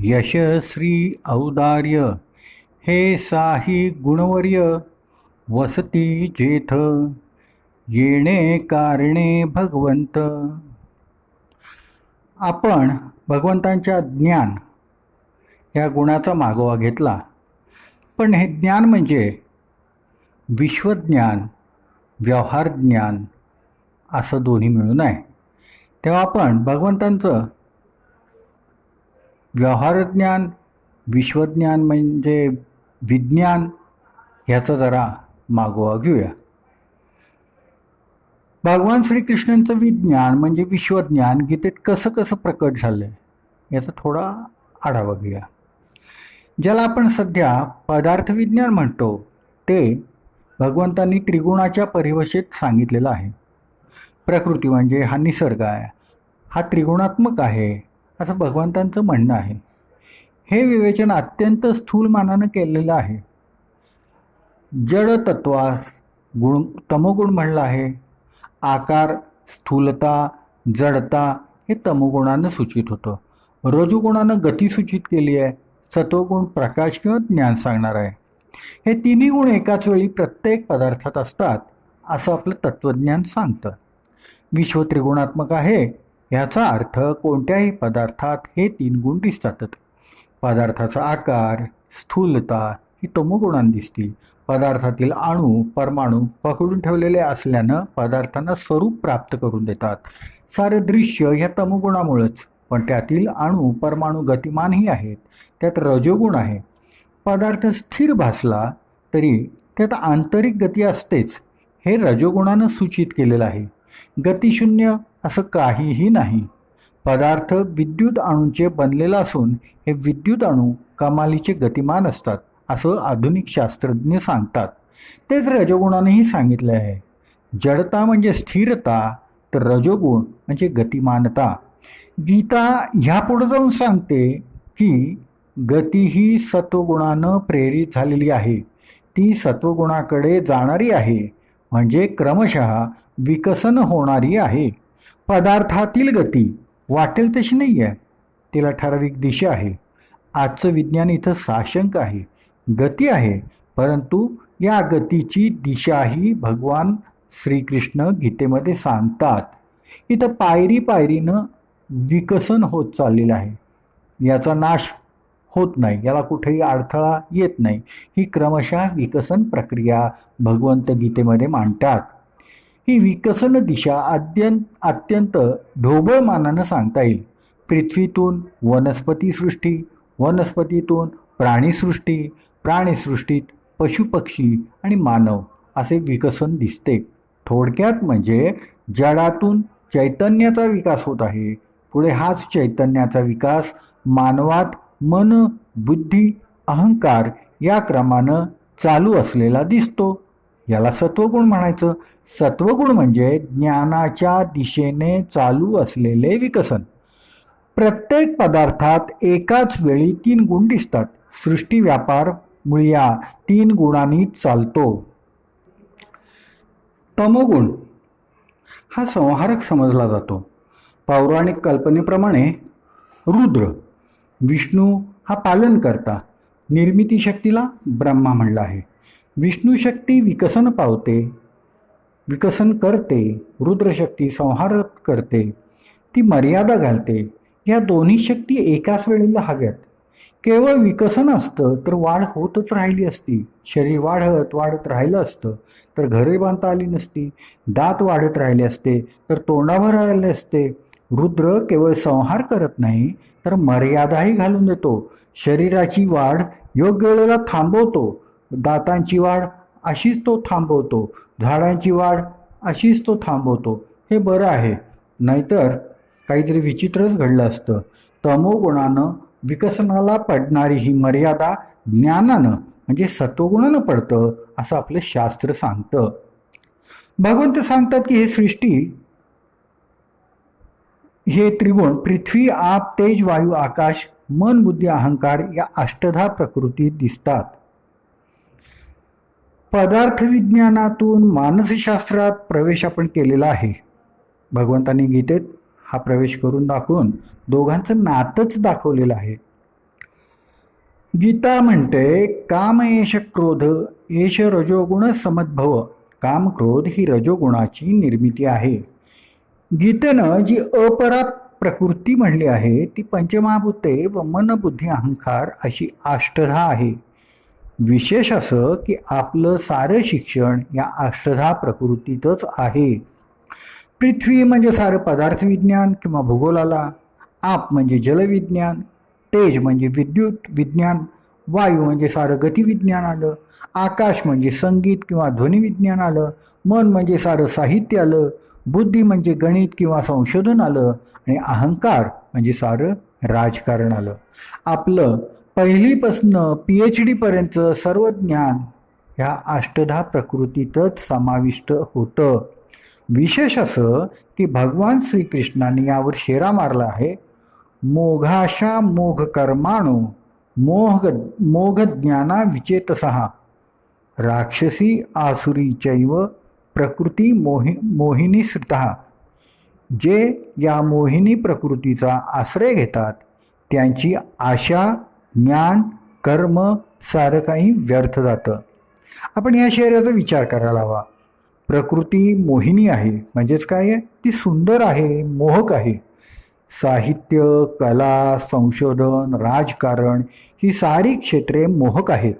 Speaker 1: यश श्री औदार्य हे साही गुणवर्य वसती जेथ येणे कारणे भगवंत. आपण भगवंतांच्या ज्ञान या गुणाचा मागोवा घेतला, पण हे ज्ञान म्हणजे विश्वज्ञान व्यवहार ज्ञान असं दोन्ही मिळून आहे. तेव्हा आपण भगवंतांचं व्यवहार ज्ञान विश्वज्ञान म्हणजे विज्ञान ह्याचा जरा मागोवा घेऊया. भगवान श्रीकृष्णांचं विज्ञान म्हणजे विश्वज्ञान गीतेत कसं कसं प्रकट झालं याचा थोडा आढावा घेऊया. ज्याला आपण सध्या पदार्थ विज्ञान म्हणतो ते भगवंतांनी त्रिगुणाच्या परिभाषेत सांगितलेलं आहे. प्रकृती म्हणजे हा निसर्ग आहे, हा त्रिगुणात्मक आहे असं भगवंतांचं म्हणणं आहे. हे विवेचन अत्यंत स्थूल मानानं केलेलं आहे. जड तत्वास तमोगुण म्हणलं आहे. आकार स्थूलता जडता हे तमोगुणानं सूचित होतं. रजोगुणानं गती सूचित केली आहे. सत्वगुण प्रकाश किंवा ज्ञान सांगणार आहे. हे तिन्ही गुण एकाच वेळी प्रत्येक पदार्थात असतात असं आपलं तत्वज्ञान सांगतं. विश्व त्रिगुणात्मक आहे याचा अर्थ कोणत्याही पदार्थात हे 3 गुण दिसतातच. पदार्थाचा आकार स्थूलता ही तमोगुणानं दिसतील. पदार्थातील अणू परमाणू पकडून ठेवलेले असल्यानं पदार्थांना स्वरूप प्राप्त करून देतात. सारं दृश्य ह्या तमोगुणामुळेच, पण त्यातील अणू परमाणू गतिमानही आहेत. त्यात रजोगुण आहे. पदार्थ स्थिर भासला तरी त्यात आंतरिक गती असतेच, हे रजोगुणानं सूचित केलेलं आहे. गतिशून्य असं काहीही नाही. पदार्थ विद्युत अणूंचे बनलेला असून हे विद्युत अणू कमालीचे गतिमान असतात असं आधुनिक शास्त्रज्ञ सांगतात. तेच रजोगुणानेही सांगितले आहे. जडता म्हणजे स्थिरता तर रजोगुण म्हणजे गतिमानता. गीता ह्या पुढे जाऊन सांगते की गती ही सत्वगुणानं प्रेरित झालेली आहे. ती सत्वगुणाकडे जाणारी आहे म्हणजे क्रमशः विकसन होणारी आहे. पदार्थातील गती वाटेल तशी नाही आहे, तिला ठराविक दिशा आहे. आजचं विज्ञान इथं साशंक आहे. गती आहे परंतु या गतीची दिशाही भगवान श्रीकृष्ण गीतेमध्ये सांगतात. इथं पायरी पायरीनं विकसन होत चाललेलं आहे. याचा नाश होत नाही, याला कुठेही अडथळा येत नाही. ही क्रमशः विकसन प्रक्रिया भगवंत गीतेमध्ये मांडतात. ही विकसन दिशा अत्यंत ढोबळ मानानं सांगता येईल. पृथ्वीतून वनस्पतीसृष्टी, वनस्पतीतून प्राणीसृष्टी, प्राणीसृष्टीत पशुपक्षी आणि मानव असे विकसन दिसते. थोडक्यात म्हणजे जडातून चैतन्याचा विकास होत आहे. पुढे हाच चैतन्याचा विकास मानवात मन बुद्धी अहंकार या क्रमानं चालू असलेला दिसतो. याला सत्वगुण म्हणायचं. सत्वगुण म्हणजे ज्ञानाच्या दिशेने चालू असलेले विकसन. प्रत्येक पदार्थात एकाच वेळी 3 गुण दिसतात. सृष्टी व्यापार मुळे या 3 गुणांनीच चालतो. तमोगुण हा संहारक समजला जातो. पौराणिक कल्पनेप्रमाणे रुद्र, विष्णू हा पालन करता, निर्मिती शक्तीला ब्रह्मा म्हणलं आहे. विष्णू शक्ती विकसन पावते, विकसन करते, रुद्रशक्ती संहार करते, ती मर्यादा घालते. या दोन्ही शक्ती एकाच वेळेला हव्यात. केवळ विकसन असतं तर वाढ होतच राहिली असती. शरीर वाढत वाढत राहिलं असतं तर घरे बांधता आली नसती. दात वाढत राहिले असते तर तोंडावर राहिले असते. रुद्र केवळ संहार करत नाही तर मर्यादाही घालून देतो. शरीराची वाढ योग्य वेळेला थांबवतो. दातांची वाढ अशीच तो थांबवतो. झाडांची वाढ अशीच तो थांबवतो. हे बरं आहे, नाहीतर काहीतरी विचित्रच घडलं असतं. तमोगुणानं विकसनाला पडणारी ही मर्यादा ज्ञानानं म्हणजे सत्वगुणानं पडतं असं आपलं शास्त्र सांगतं. भगवंत सांगतात की हे सृष्टी, हे त्रिगुण पृथ्वी, आप, तेज, वायू, आकाश, मन, बुद्धी, अहंकार या अष्टधा प्रकृतीत दिसतात. पदार्थ विज्ञानातून मानसशास्त्रात प्रवेश आपण केलेला आहे. भगवंतांनी गीतेत हा प्रवेश करून दाखवून दोघांचं नातच दाखवलेलं आहे. गीता म्हणते काम एष क्रोध एष रजोगुण समद्भव. काम क्रोध ही रजोगुणाची निर्मिती आहे. गीतेनं जी अपरा प्रकृती म्हणली आहे ती पंचमहाभूते व मन, बुद्धी, अहंकार अशी अष्टधा आहे. विशेष असं की आपलं सारं शिक्षण या अष्टधा प्रकृतीतच आहे. पृथ्वी म्हणजे सारं पदार्थ विज्ञान किंवा भूगोलाला, आप म्हणजे जलविज्ञान, तेज म्हणजे विद्युत विज्ञान, वायू म्हणजे सारं गतिविज्ञान आलं, आकाश म्हणजे संगीत किंवा ध्वनिविज्ञान आलं, मन म्हणजे सारं साहित्य आलं, बुद्धी म्हणजे गणित किंवा संशोधन आलं आणि अहंकार म्हणजे सारं राजकारण आलं. आपलं पहिलीपासनं PhD पर्यंत सर्व ज्ञान ह्या अष्टधा प्रकृतीतच समाविष्ट होतं. विशेष असं की भगवान श्रीकृष्णाने यावर शेरा मारला आहे. मोघाशा मोघ कर्माणो मोघ ज्ञाना विचेतसहा राक्षसी आसुरी चैव प्रकृती मोहिनी श्रुतः. जे या मोहिनी प्रकृतीचा आश्रय घेतात त्यांची आशा, ज्ञान, कर्म सारं काही व्यर्थ जातं. आपण या शेराचा विचार करायला हवा. प्रकृती मोहिनी आहे म्हणजेच काय आहे, ती सुंदर आहे, मोहक आहे. साहित्य, कला, संशोधन, राजकारण ही सारी क्षेत्रे मोहक आहेत.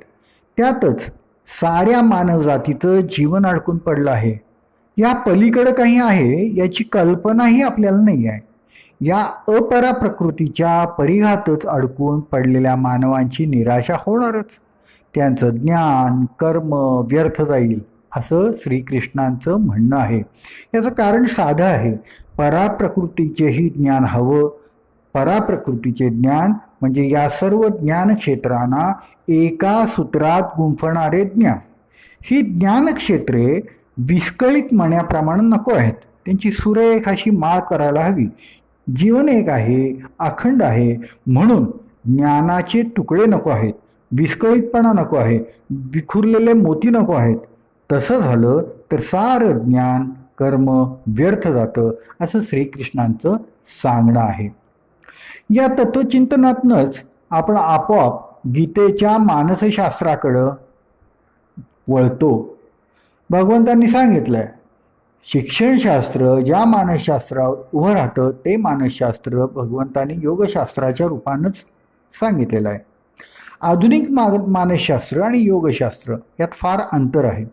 Speaker 1: त्यातच साऱ्या मानवजातीचं जीवन अडकून पडलं आहे. या पलीकडं काही आहे याची कल्पनाही आपल्याला नाही आहे. या अपरा प्रकृतीच्या परिघातच अडकून पडलेल्या मानवांची निराशा होणारच. त्यांचं ज्ञान, कर्म व्यर्थ जाईल असं श्रीकृष्णांचं म्हणणं आहे. याचं कारण साधं आहे. पराप्रकृतीचेही ज्ञान हवं. पराप्रकृतीचे ज्ञान म्हणजे या सर्व ज्ञान क्षेत्रांना एका सूत्रात गुंफणारे ज्ञान. ही ज्ञानक्षेत्रे विस्कळीत मण्याप्रमाणे नको आहेत. त्यांची सुरेख अशी माळ करायला हवी. जीवन एक आहे, अखंड आहे, म्हणून ज्ञानाचे तुकडे नको आहेत, विस्कळीतपणा नको आहे, विखुरलेले मोती नको आहेत. तसं झालं तर सारं ज्ञान, कर्म व्यर्थ जातं असं श्रीकृष्णांचं सांगणं आहे. या तत्वचिंतनातनंच आपण आपोआप गीतेच्या मानसशास्त्राकडं वळतो. भगवंतांनी सांगितलंय, शिक्षणशास्त्र ज्या मानसशास्त्रावर उभं राहतं ते मानसशास्त्र भगवंतांनी योगशास्त्राच्या रूपानंच सांगितलेलं आहे. आधुनिक मानसशास्त्र आणि योगशास्त्र यात फार अंतर आहे.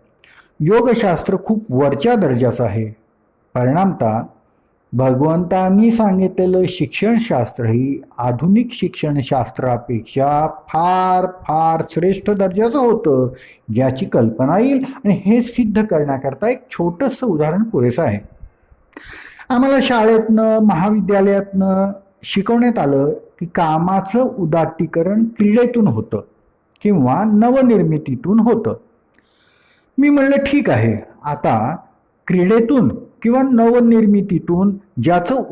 Speaker 1: योगशास्त्र खूप वरच्या दर्जाचं आहे. परिणामतः भगवंतांनी सांगितलेलं शिक्षणशास्त्र ही आधुनिक शिक्षणशास्त्रापेक्षा फार फार श्रेष्ठ दर्जाचं होतं याची कल्पना येईल. आणि हे सिद्ध करण्याकरता एक छोटंसं उदाहरण पुरेसं आहे. आम्हाला शाळेतनं, महाविद्यालयातनं शिकवण्यात आलं की कामाचं उदात्तीकरण क्रीडेतून होतं किंवा नवनिर्मितीतून होतं. मी म्हणलं ठीक आहे, आता क्रीडेतून किंवा नवनिर्मितीतून ज्याचं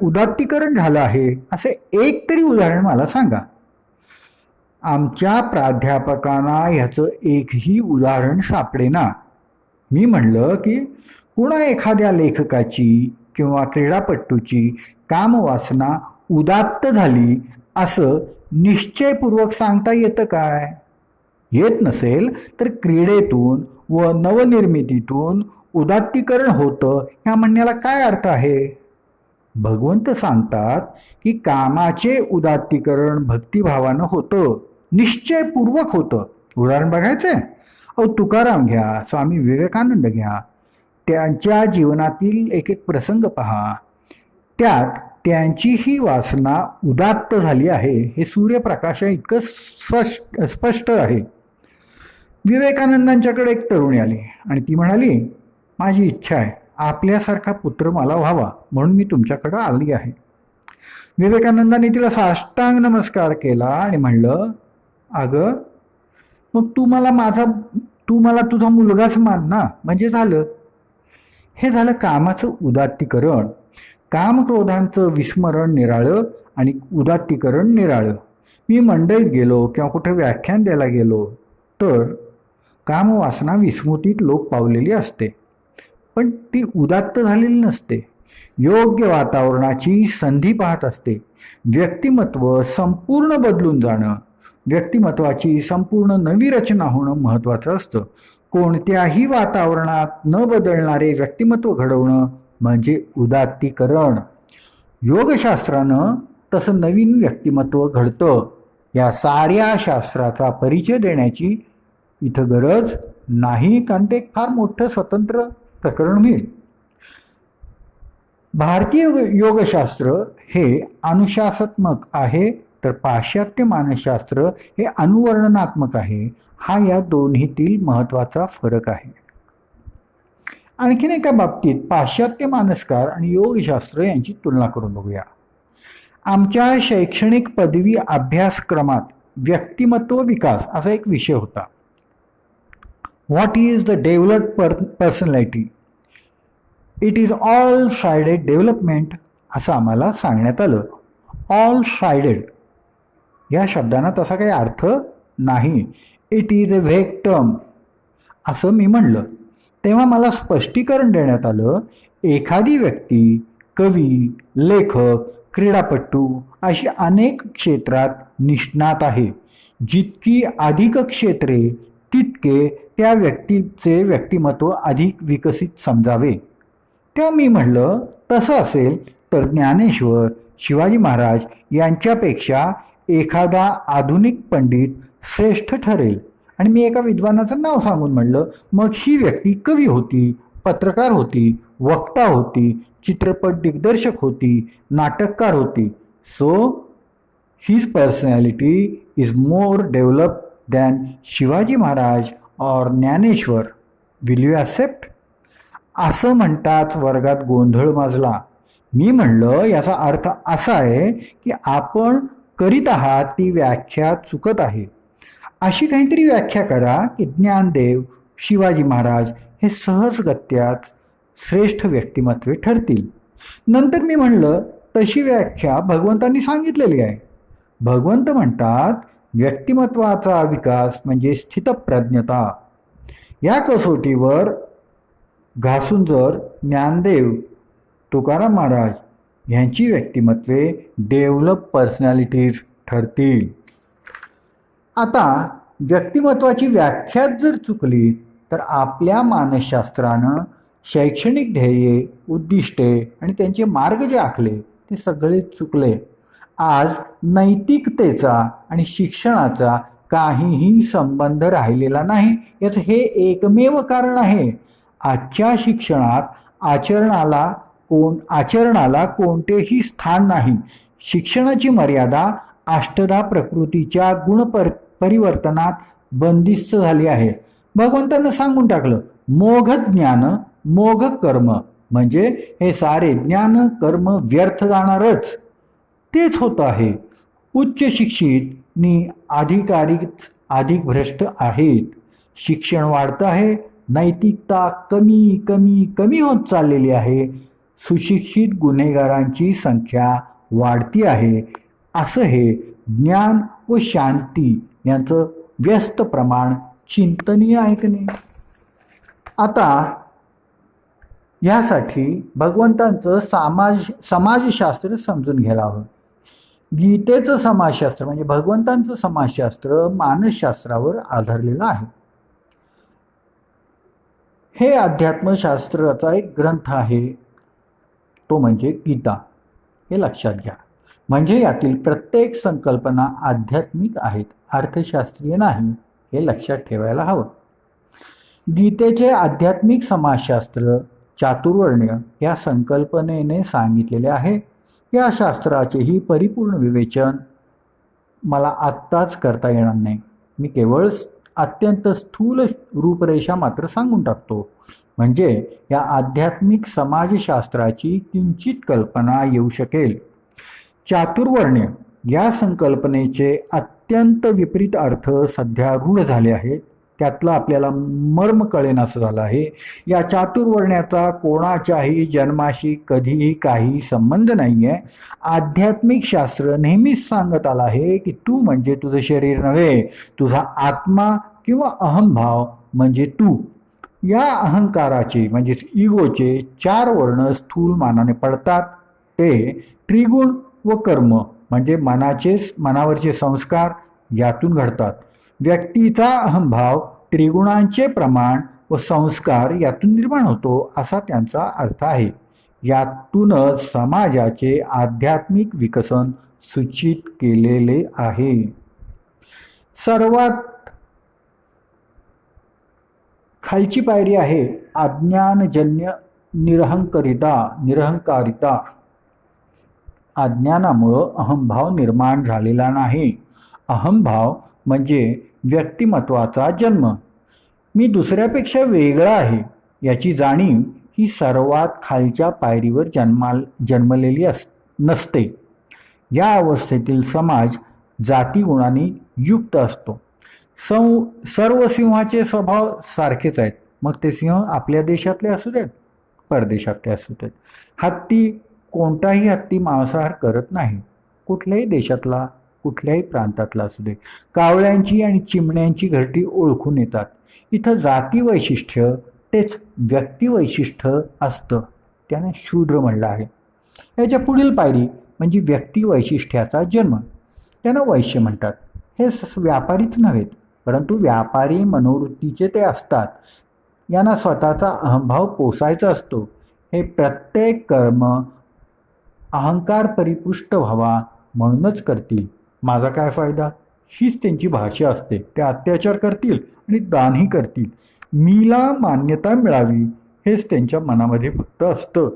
Speaker 1: उदात्तीकरण झालं आहे असे एक तरी उदाहरण मला सांगा. आमच्या प्राध्यापकांना ह्याचं एकही उदाहरण सापडेना. मी म्हणलं की कुणा एखाद्या लेखकाची किंवा क्रीडापटूची कामवासना उदात्त झाली असं निश्चयपूर्वक सांगता येतं काय? येत नसेल तर क्रीडेतून व नवनिर्मितीतून उदात्तीकरण होतं ह्या म्हणण्याला काय अर्थ आहे? भगवंत सांगतात की कामाचे उदात्तीकरण भक्तिभावानं होतं, निश्चयपूर्वक होतं. उदाहरण बघायचंय? तुकाराम घ्या, स्वामी विवेकानंद घ्या, त्यांच्या जीवनातील एक एक प्रसंग पहा. त्यात त्यांची ही वासना उदात्त झाली आहे हे सूर्यप्रकाशा इतकं स्पष्ट आहे. विवेकानंदांच्याकडे एक तरुणी आली आणि ती म्हणाली, माझी इच्छा आहे आपल्यासारखा पुत्र मला व्हावा, म्हणून मी तुमच्याकडे आली आहे. विवेकानंदांनी तिला साष्टांग नमस्कार केला आणि म्हणलं, अगं मग तू मला तुझा मुलगाच मान ना, म्हणजे झालं. हे झालं कामाचं उदात्तीकरण. कामक्रोधांचं विस्मरण निराळं आणि उदात्तीकरण निराळं. मी मंडईत गेलो किंवा कुठे व्याख्यान द्यायला गेलो तर कामवासना विस्मृतीत लोप पावलेली असते, पण ती उदात्त झालेली नसते. योग्य वातावरणाची संधी पाहत असते. व्यक्तिमत्व संपूर्ण बदलून जाणं, व्यक्तिमत्वाची संपूर्ण नवी रचना होणं महत्त्वाचं असतं. कोणत्याही वातावरणात न बदलणारे व्यक्तिमत्व घडवणं म्हणजे उदात्तीकरण. योगशास्त्रानं तसं नवीन व्यक्तिमत्व घडतं. या साऱ्या शास्त्राचा परिचय देण्याची इथं गरज नाही, कारण ते एक फार मोठं स्वतंत्र प्रकरण होईल. भारतीय योगशास्त्र हे अनुशासनात्मक आहे, तर पाश्चात्य मानसशास्त्र हे अनुवर्णनात्मक आहे. हा या दोन्हीतील महत्त्वाचा फरक आहे. आणखीन एका बाबतीत पाश्चात्य मानसकार आणि योगशास्त्र यांची तुलना करून बघूया. आमच्या शैक्षणिक पदवी अभ्यासक्रमात व्यक्तिमत्व विकास असा एक विषय होता. What is the developed personality? It is all sided development असं आम्हाला सांगण्यात आलं. ऑल साइडेड या शब्दांना तसा काही अर्थ नाही. इट इज अ व्हेग टर्म असं मी म्हणलं. तेव्हा मला स्पष्टीकरण देण्यात आलं, एखादी व्यक्ती कवी, लेखक, क्रीडापटू अशी अनेक क्षेत्रात निष्णात आहे. जितकी अधिक क्षेत्रे तितके त्या व्यक्तीचे व्यक्तिमत्व अधिक विकसित समजावे. तेव्हा मी म्हणलं, तसं असेल तर ज्ञानेश्वर, शिवाजी महाराज यांच्यापेक्षा एखादा आधुनिक पंडित श्रेष्ठ ठरेल. आणि मी एका विद्वानाचं नाव सांगून म्हणलं, मग ही व्यक्ती कवी होती, पत्रकार होती, वक्ता होती, चित्रपट दिग्दर्शक होती, नाटककार होती. So his personality is more developed than Shivaji Maharaj और ज्ञानेश्वर. Will you accept? असं म्हणताच वर्गात गोंधळ माजला. मी म्हणलं, याचा अर्थ असा आहे की आपण करीत आहात ती व्याख्या चुकत आहे. अशी काहीतरी व्याख्या करा की ज्ञानदेव, शिवाजी महाराज हे सहजगत्यात श्रेष्ठ व्यक्तिमत्वे ठरतील. नंतर मी म्हणलं, तशी व्याख्या भगवंतांनी सांगितलेली आहे. भगवंत म्हणतात, व्यक्तिमत्वाचा विकास म्हणजे स्थितप्रज्ञता. या कसोटीवर घासून जर ज्ञानदेव, तुकाराम महाराज यांची व्यक्तिमत्वे डेव्हलप पर्सनॅलिटीज ठरतील. आता व्यक्तिमत्वाची व्याख्याच जर चुकली तर आपल्या मानसशास्त्रानं शैक्षणिक ध्येये, उद्दिष्टे आणि त्यांचे मार्ग जे आखले ते सगळे चुकले. आज नैतिकतेचा आणि शिक्षणाचा काहीही संबंध राहिलेला नाही. याचं हे एकमेव कारण आहे. आजच्या शिक्षणात आचरणाला कोणतेही स्थान नाही. शिक्षणाची मर्यादा अष्टधा प्रकृतीच्या परिवर्तनात बंदिस्त झाली आहे. भगवंतानं सांगून टाकलं, मोघ ज्ञान मोघ कर्म, म्हणजे हे सारे ज्ञान कर्म व्यर्थ जाणारच. तेच होत आहे. उच्च शिक्षित नि अधिक भ्रष्ट आहेत. शिक्षण वाढतं आहे, नैतिकता कमी कमी कमी होत चाललेली आहे. सुशिक्षित गुन्हेगारांची संख्या वाढती आहे. असं हे ज्ञान व शांती यांचं व्यस्त प्रमाण चिंतनीय आहे की नाही? आता यासाठी भगवंतांचं समाजशास्त्र समजून घ्यायला हवं. गीतेचं समाजशास्त्र म्हणजे भगवंतांचं समाजशास्त्र मानसशास्त्रावर आधारलेलं आहे. हे अध्यात्मशास्त्राचा एक ग्रंथ आहे, तो म्हणजे गीता. हे लक्षात घ्या. म्हणजे यातील प्रत्येक संकल्पना आध्यात्मिक आहेत, अर्थशास्त्रीय नाही, हे लक्षात ठेवायला हवं. गीतेचे आध्यात्मिक समाजशास्त्र चातुर्वर्ण्य या संकल्पनेने सांगितलेले आहे. या शास्त्राचेही परिपूर्ण विवेचन मला आत्ताच करता येणार नाही. मी केवळ अत्यंत स्थूल रूपरेषा मात्र सांगून टाकतो, म्हणजे या आध्यात्मिक समाजशास्त्राची किंचित कल्पना येऊ शकेल. चातुर्वर्ण्य या संकल्पनेचे अत्यंत विपरीत अर्थ सध्या रूढ झाले आहेत. त्यातलं आपल्याला मर्म कळेनासं झालं आहे. या चातुर्वर्ण्याचा कोणाच्याही जन्माशी कधीही काही संबंध नाही आहे. आध्यात्मिक शास्त्र नेहमीच सांगत आलं आहे की तू म्हणजे तुझं शरीर नव्हे, तुझा आत्मा किंवा अहंभाव म्हणजे तू. या अहंकाराचे म्हणजेच इगोचे 4 वर्ण स्थूल मानाने पडतात. ते त्रिगुण व कर्म म्हणजे मनावरचे संस्कार यातून घडतात. व्यक्तीचा अहंभाव त्रिगुणांचे प्रमाण व संस्कार यातून निर्माण होतो असा त्यांचा अर्थ आहे. यातूनच समाजाचे आध्यात्मिक विकसन सूचित केलेले आहे. सर्वात खालची पायरी आहे अज्ञानजन्य निरहंकारिता. अज्ञानामुळं अहंभाव निर्माण झालेला नाही. अहंभाव म्हणजे व्यक्तिमत्वाचा जन्म. मी दुसऱ्यापेक्षा वेगळा आहे याची जाणीव ही सर्वात खालच्या पायरीवर जन्मलेली नसते. या अवस्थेतील समाज जातीगुणांनी युक्त असतो. सर्व सिंहाचे स्वभाव सारखेच आहेत, मग ते सिंह आपल्या देशातले असू देत, परदेशातले असू देत. कोणताही हत्ती मांसाहार करत नाही, कुठल्याही देशातला, कुठल्याही प्रांतातला असू दे. कावळ्यांची आणि चिमण्यांची घरटी ओळखून येतात. इथं जाती वैशिष्ट्य तेच व्यक्ती वैशिष्ट्य असतं, त्याने शूद्र म्हणलं आहे. याच्या पुढील पायरी म्हणजे व्यक्ती वैशिष्ट्याचा जन्म, त्यानं वैश्य म्हणतात. हे व्यापारीच नव्हेत, परंतु व्यापारी मनोवृत्तीचे ते असतात. यांना स्वतःचा अहंभाव पोसायचा असतो. हे प्रत्येक कर्म अहंकार परिपुष्ट व्हावा म्हणूनच करतील. माझा काय फायदा हीच त्यांची भाषा असते. ते अत्याचार करतील आणि दानही करतील. मीला मान्यता मिळावी हेच त्यांच्या मनामध्ये फक्त असतं.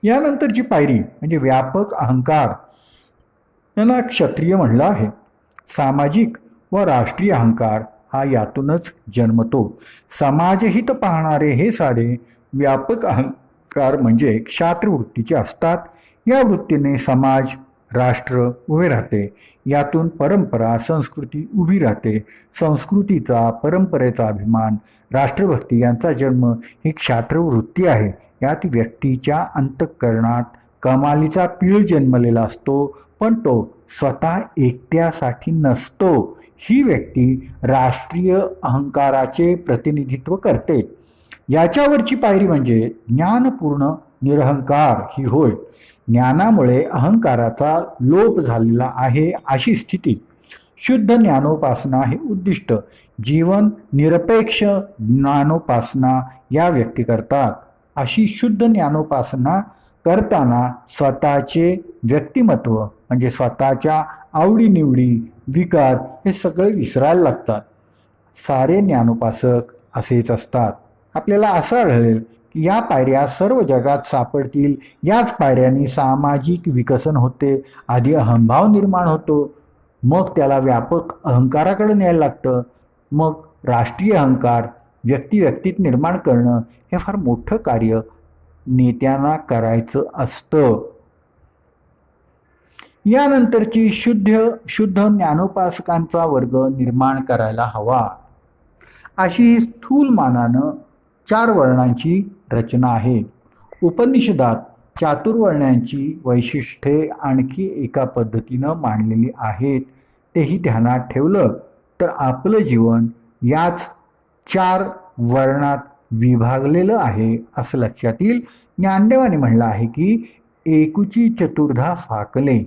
Speaker 1: यानंतरची पायरी म्हणजे व्यापक अहंकार, यांना क्षत्रिय म्हणलं आहे. सामाजिक व राष्ट्रीय अहंकार हा यातूनच जन्मतो. समाजहित पाहणारे हे सारे व्यापक अहंकार म्हणजे क्षात्रवृत्तीचे असतात. या वृत्तीने समाज राष्ट्र उभे राहते. यातून परंपरा संस्कृती उभी राहते. संस्कृतीचा परंपरेचा अभिमान राष्ट्रभक्ती यांचा जन्म ही क्षात्रवृत्ती आहे. यात व्यक्तीच्या अंतःकरणात कमालीचा पीळ जन्मलेला असतो, पण तो स्वतः एकट्यासाठी नसतो. ही व्यक्ती राष्ट्रीय अहंकाराचे प्रतिनिधित्व करते. याच्यावरची पायरी म्हणजे ज्ञानपूर्ण निरहंकार ही होय. ज्ञानामुळे अहंकाराचा लोप झालेला आहे अशी स्थिती. शुद्ध ज्ञानोपासना हे उद्दिष्ट. जीवन निरपेक्ष ज्ञानोपासना या व्यक्ती करतात. अशी शुद्ध ज्ञानोपासना करताना स्वतःचे व्यक्तिमत्व म्हणजे स्वतःच्या आवडीनिवडी विकार हे सगळे विसरायला लागतात. सारे ज्ञानोपासक असेच असतात. आपल्याला असं आढळेल की या पायऱ्या सर्व जगात सापडतील. याच पायऱ्यांनी सामाजिक विकसन होते. आधी अहंभाव निर्माण होतो, मग त्याला व्यापक अहंकाराकडे न्यायला लागतं, मग राष्ट्रीय अहंकार व्यक्तीत निर्माण करणं हे फार मोठं कार्य नेत्यांना करायचं असतं. यानंतरची शुद्ध ज्ञानोपासकांचा वर्ग निर्माण करायला हवा. अशी स्थूल मानानं 4 वर्णांची रचना आहे. उपनिषदात चातुर्वर्ण्यांची वैशिष्ट्ये आणखी एका पद्धतीनं मांडलेली आहेत. तेही ध्यानात ठेवलं तर आपलं जीवन याच 4 वर्णात विभागलेलं आहे असं लक्षात येईल. ज्ञानदेवाने म्हणलं आहे की एकुची चतुर्धा फाकले.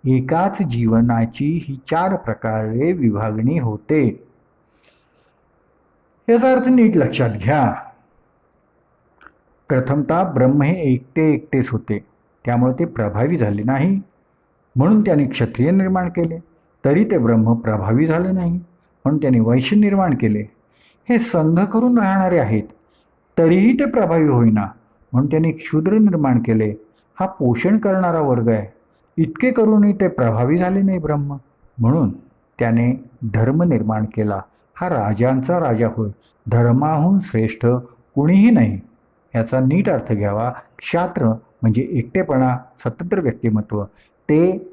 Speaker 1: एकाच जीवनाची ही 4 प्रकारे विभागणी होते. याचा अर्थ नीट लक्षात घ्या. प्रथमतः ब्रह्म हे एकटेच होते, त्यामुळे ते प्रभावी झाले नाही. म्हणून त्यांनी क्षत्रिय निर्माण केले, तरी ते ब्रह्म प्रभावी झाले नाही, म्हणून त्यांनी वैश्य निर्माण केले. हे संघ करून राहणारे आहेत, तरीही ते प्रभावी होईना, म्हणून त्यांनी क्षुद्र निर्माण केले. हा पोषण करणारा वर्ग आहे, इतके करूनही ते प्रभावी झाले नाही ब्रह्म, म्हणून त्याने धर्म निर्माण केला. हा राजांचा राजा होय, धर्माहून श्रेष्ठ कुणीही नाही. याचा नीट अर्थ घ्यावा. क्षात्र म्हणजे एकटेपणा, स्वतंत्र व्यक्तिमत्व, ते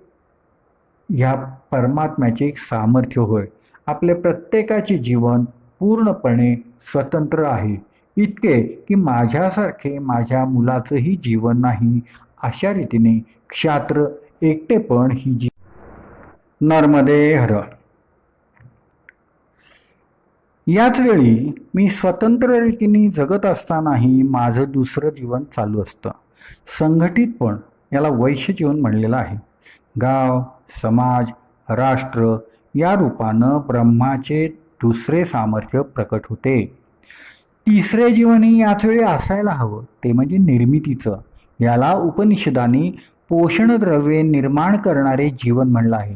Speaker 1: ह्या परमात्म्याचे एक सामर्थ्य होय. आपले प्रत्येकाचे जीवन पूर्णपणे स्वतंत्र आहे, इतके की माझ्यासारखे माझ्या मुलाचंही जीवन नाही. अशा रीतीने क्षात्र एकटेपण ही जी नर्मदे हर. याच वेळी मी स्वतंत्र रीतीने जगत असतानाही माझं दुसरं जीवन चालू असतं. संघटित पण, याला वैश्य जीवन म्हणलेलं आहे. गाव, समाज, राष्ट्र या रूपानं ब्रह्माचे दुसरे सामर्थ्य प्रकट होते. तिसरे जीवनही याच वेळी असायला हवं, ते म्हणजे निर्मितीचं. याला उपनिषदांनी पोषणद्रव्ये निर्माण करणारे जीवन म्हणलं आहे.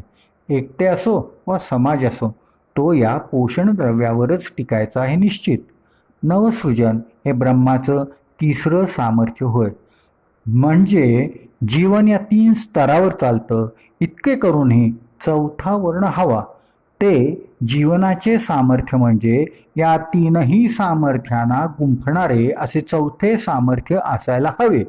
Speaker 1: एकटे असो वा समाज असो, तो या पोषणद्रव्यावरच टिकायचा आहे निश्चित. नवसृजन हे ब्रह्माचं तिसरं सामर्थ्य होय. म्हणजे जीवन या 3 स्तरावर चालतं, इतके करूनही चौथा वर्ण हवा. ते जीवनाचे सामर्थ्य म्हणजे या 3ही सामर्थ्यांना गुंफणारे असे चौथे सामर्थ्य असायला हवे.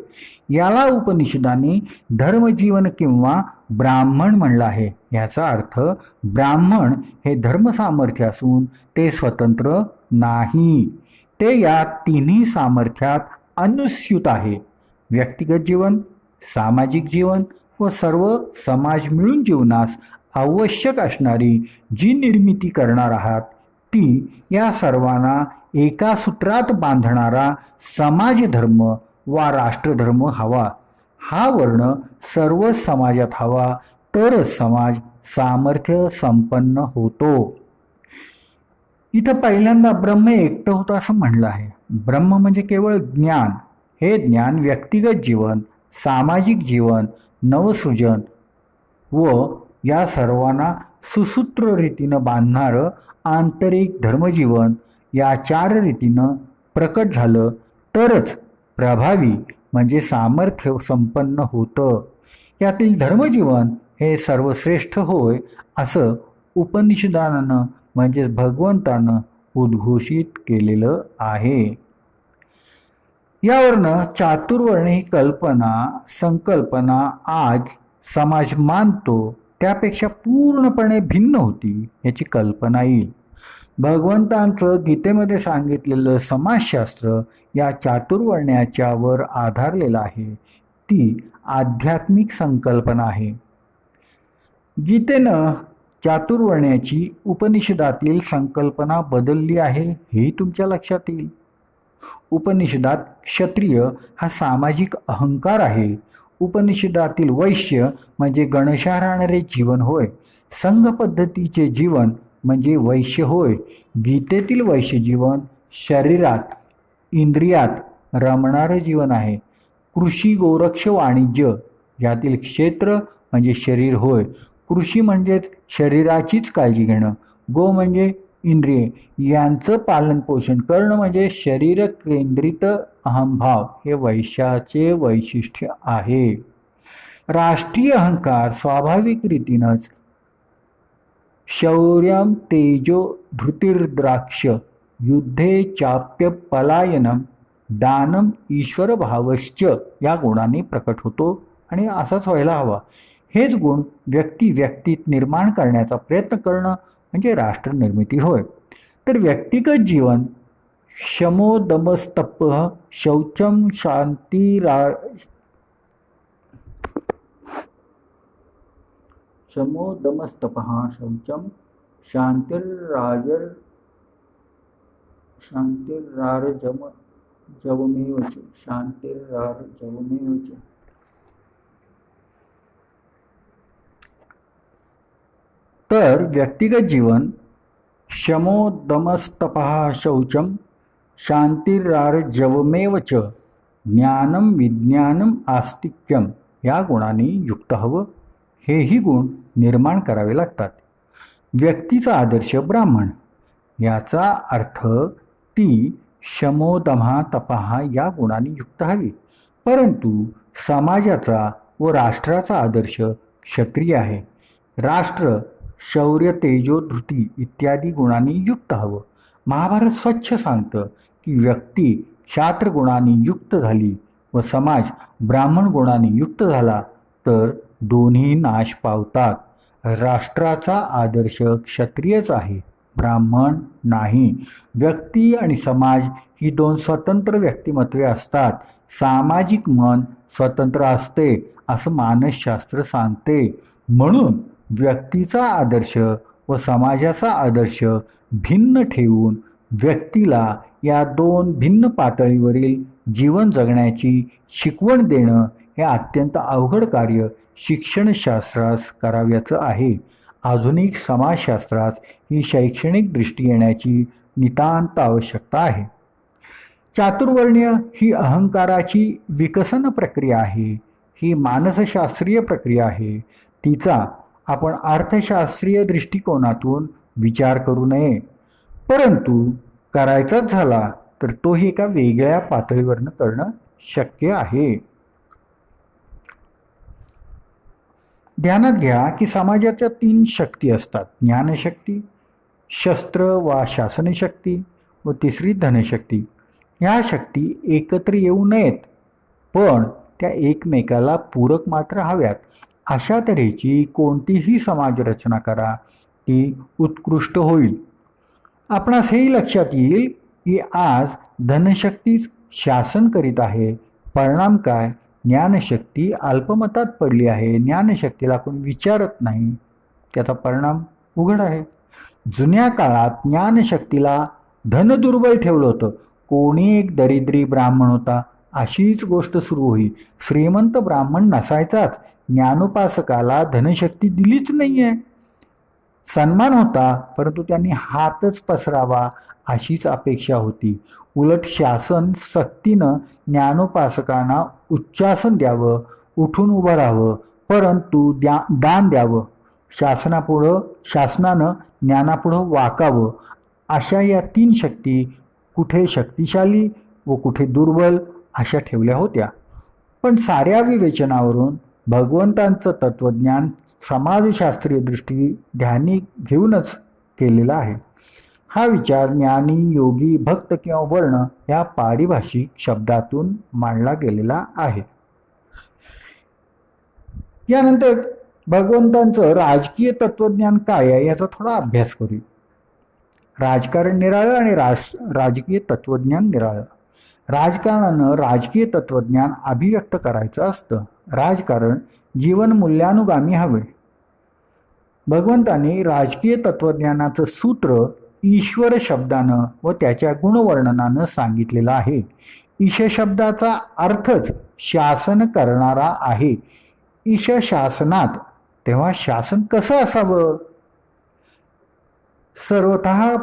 Speaker 1: याला उपनिषदांनी धर्मजीवन किंवा ब्राह्मण म्हणलं आहे. याचा अर्थ ब्राह्मण हे धर्म सामर्थ्य असून ते स्वतंत्र नाही, ते या 3ही सामर्थ्यात अनुस्यूत आहे. व्यक्तिगत जीवन, सामाजिक जीवन व सर्व समाज मिळून जीवनास आवश्यक असणारी जी निर्मिती करणार आहात, ती या सर्वांना एका सूत्रात बांधणारा समाजधर्म वा राष्ट्रधर्म हवा. हा वर्ण सर्व समाजात हवा, तरच समाज सामर्थ्य संपन्न होतो. इथं पहिल्यांदा ब्रह्म एकटं होतं असं म्हणलं आहे. ब्रह्म म्हणजे केवळ ज्ञान. हे ज्ञान व्यक्तिगत जीवन, सामाजिक जीवन, नवसृजन व या सर्वांना सुसूत्र रीतीनं बांधणारं आंतरिक धर्मजीवन या 4 रीतीनं प्रकट झालं तरच प्रभावी म्हणजे सामर्थ्य संपन्न होतं. यातील धर्मजीवन हे सर्वश्रेष्ठ होय असं उपनिषदानं म्हणजे भगवंतानं उद्घोषित केलेलं आहे. यावरनं चातुर्वर्ण ही संकल्पना आज समाज मानतो त्यापेक्षा पूर्णपणे भिन्न होती याची कल्पना येईल. भगवंतांचं गीतेमध्ये सांगितलेलं समाजशास्त्र या चातुर्वर्ण्याच्या वर आधारलेलं आहे. ती आध्यात्मिक संकल्पना आहे. गीतेनं चातुर्वर्ण्याची उपनिषदातील संकल्पना बदलली आहे हेही तुमच्या लक्षात येईल. उपनिषदात क्षत्रिय हा सामाजिक अहंकार आहे. उपनिषदातील वैश्य म्हणजे गणशा राहणारे जीवन होय. संघ पद्धतीचे जीवन म्हणजे वैश्य होय. गीतेतील वैश्य जीवन शरीरात, इंद्रियात रमणारे जीवन आहे. कृषी, गोरक्ष, वाणिज्य यातील क्षेत्र म्हणजे शरीर होय. कृषी म्हणजेच शरीराचीच काळजी घेणं. गो म्हणजे इंद्रिय यांचं पालन पोषण करणं म्हणजे शरीर केंद्रित अहंभाव हे वैश्याचे वैशिष्ट्य आहे. राष्ट्रीय अहंकार स्वाभाविक रीतीनंच शौर्यम तेजो धृतिर्द्राक्ष युद्धे चाप्य पलायनम दानम ईश्वर भावश्च या गुणांनी प्रकट होतो आणि असाच व्हायला हवा. हेच गुण व्यक्तीत निर्माण करण्याचा प्रयत्न करणं म्हणजे राष्ट्र निर्मिती होय. तर व्यक्तिगत जीवन शमोदमस्तप शौचम शमोदमस्तप शौचम शांतिरार्जवमेवच तर व्यक्तिगत जीवन शमोदमस्तपः शौचम शांतिरार्जवमेव च ज्ञानम विज्ञानम आस्तिक्यम या गुणांनी युक्त हवं. हेही गुण निर्माण करावे लागतात. व्यक्तीचा आदर्श ब्राह्मण, याचा अर्थ ती शमोदमा तपहा या गुणांनी युक्त हवी. परंतु समाजाचा व राष्ट्राचा आदर्श क्षत्रिय आहे. राष्ट्र शौर्य तेजो धृती इत्यादी गुणांनी युक्त हवं. महाभारत स्वच्छ सांगतं की व्यक्ती क्षात्र गुणांनी युक्त झाली व समाज ब्राह्मण गुणांनी युक्त झाला तर दोन्ही नाश पावतात. राष्ट्राचा आदर्श क्षत्रियच आहे, ब्राह्मण नाही. व्यक्ती आणि समाज ही दोन स्वतंत्र व्यक्तिमत्वे असतात. सामाजिक मन स्वतंत्र असते असं मानसशास्त्र सांगते. म्हणून व्यक्तीचा आदर्श व समाजाचा आदर्श भिन्न ठेवून व्यक्तीला या दोन भिन्न पातळीवरील जीवन जगण्याची शिकवण देणं हे अत्यंत अवघड कार्य शिक्षणशास्त्रास करावयाचं आहे. आधुनिक समाजशास्त्रास ही शैक्षणिक दृष्टी येण्याची नितांत आवश्यकता आहे. चातुर्वर्ण्य ही अहंकाराची विकसन प्रक्रिया आहे. ही मानसशास्त्रीय प्रक्रिया आहे. तिचा आपण अर्थशास्त्रीय दृष्टिकोनातून विचार करू नये. परंतु करायचाच झाला तर तोही एका वेगळ्या पातळीवरनं करणं शक्य आहे. ध्यानात घ्या की समाजाच्या 3 शक्ती असतात. ज्ञानशक्ती, शस्त्र वा शासनशक्ती व तिसरी धनशक्ती. ह्या शक्ती एकत्र येऊ नयेत, पण त्या एकमेकाला पूरक मात्र हव्यात. अशा तऱ्हेची कोणतीही समाजरचना करा ती उत्कृष्ट होईल. आपणास हेही लक्षात येईल की आज धनशक्तीच शासन करीत आहे. परिणाम काय? ज्ञानशक्ती अल्पमतात पडली आहे. ज्ञानशक्तीला कोणी विचारत नाही. त्याचा परिणाम उघड आहे. जुन्या काळात ज्ञानशक्तीला धन दुर्बल ठेवलं होतं. कोणी एक दरिद्री ब्राह्मण होता अशीच गोष्ट सुरू होई. श्रीमंत ब्राह्मण नसायचाच. ज्ञानोपासकाला धनशक्ती दिलीच नाहीये. सन्मान होता, परंतु त्यांनी हातच पसरावा अशीच अपेक्षा होती. उलट शासन सक्तीनं ज्ञानोपासकांना उच्चासन द्यावं, उठून उभं राहावं, परंतु दान द्यावं. शासनानं ज्ञानापुढं वाकावं. अशा या 3 शक्ती कुठे शक्तिशाली व कुठे दुर्बल अशा ठेवल्या होत्या. पण साऱ्या विवेचनावरून भगवंतांचं तत्वज्ञान समाजशास्त्रीय दृष्टी ध्यानी घेऊनच केलेला आहे. हा विचार ज्ञानी, योगी, भक्त किंवा वर्ण या पारिभाषिक शब्दातून मांडला गेलेला आहे. यानंतर भगवंतांचं राजकीय तत्वज्ञान काय आहे याचा थोडा अभ्यास करू. राजकारण निराळं आणि राजकीय तत्वज्ञान निराळं. राजकारणानं राजकीय तत्वज्ञान अभिव्यक्त करायचं असतं. राजकारण जीवन मूल्यानुगामी हवे. भगवंतांनी राजकीय तत्वज्ञानाचं सूत्र ईश्वर शब्दानं व त्याच्या गुणवर्णनानं सांगितलेलं आहे. ईश शब्दाचा अर्थच शासन करणारा आहे. ईश शासनात. तेव्हा शासन कसं असावं? सर्वतः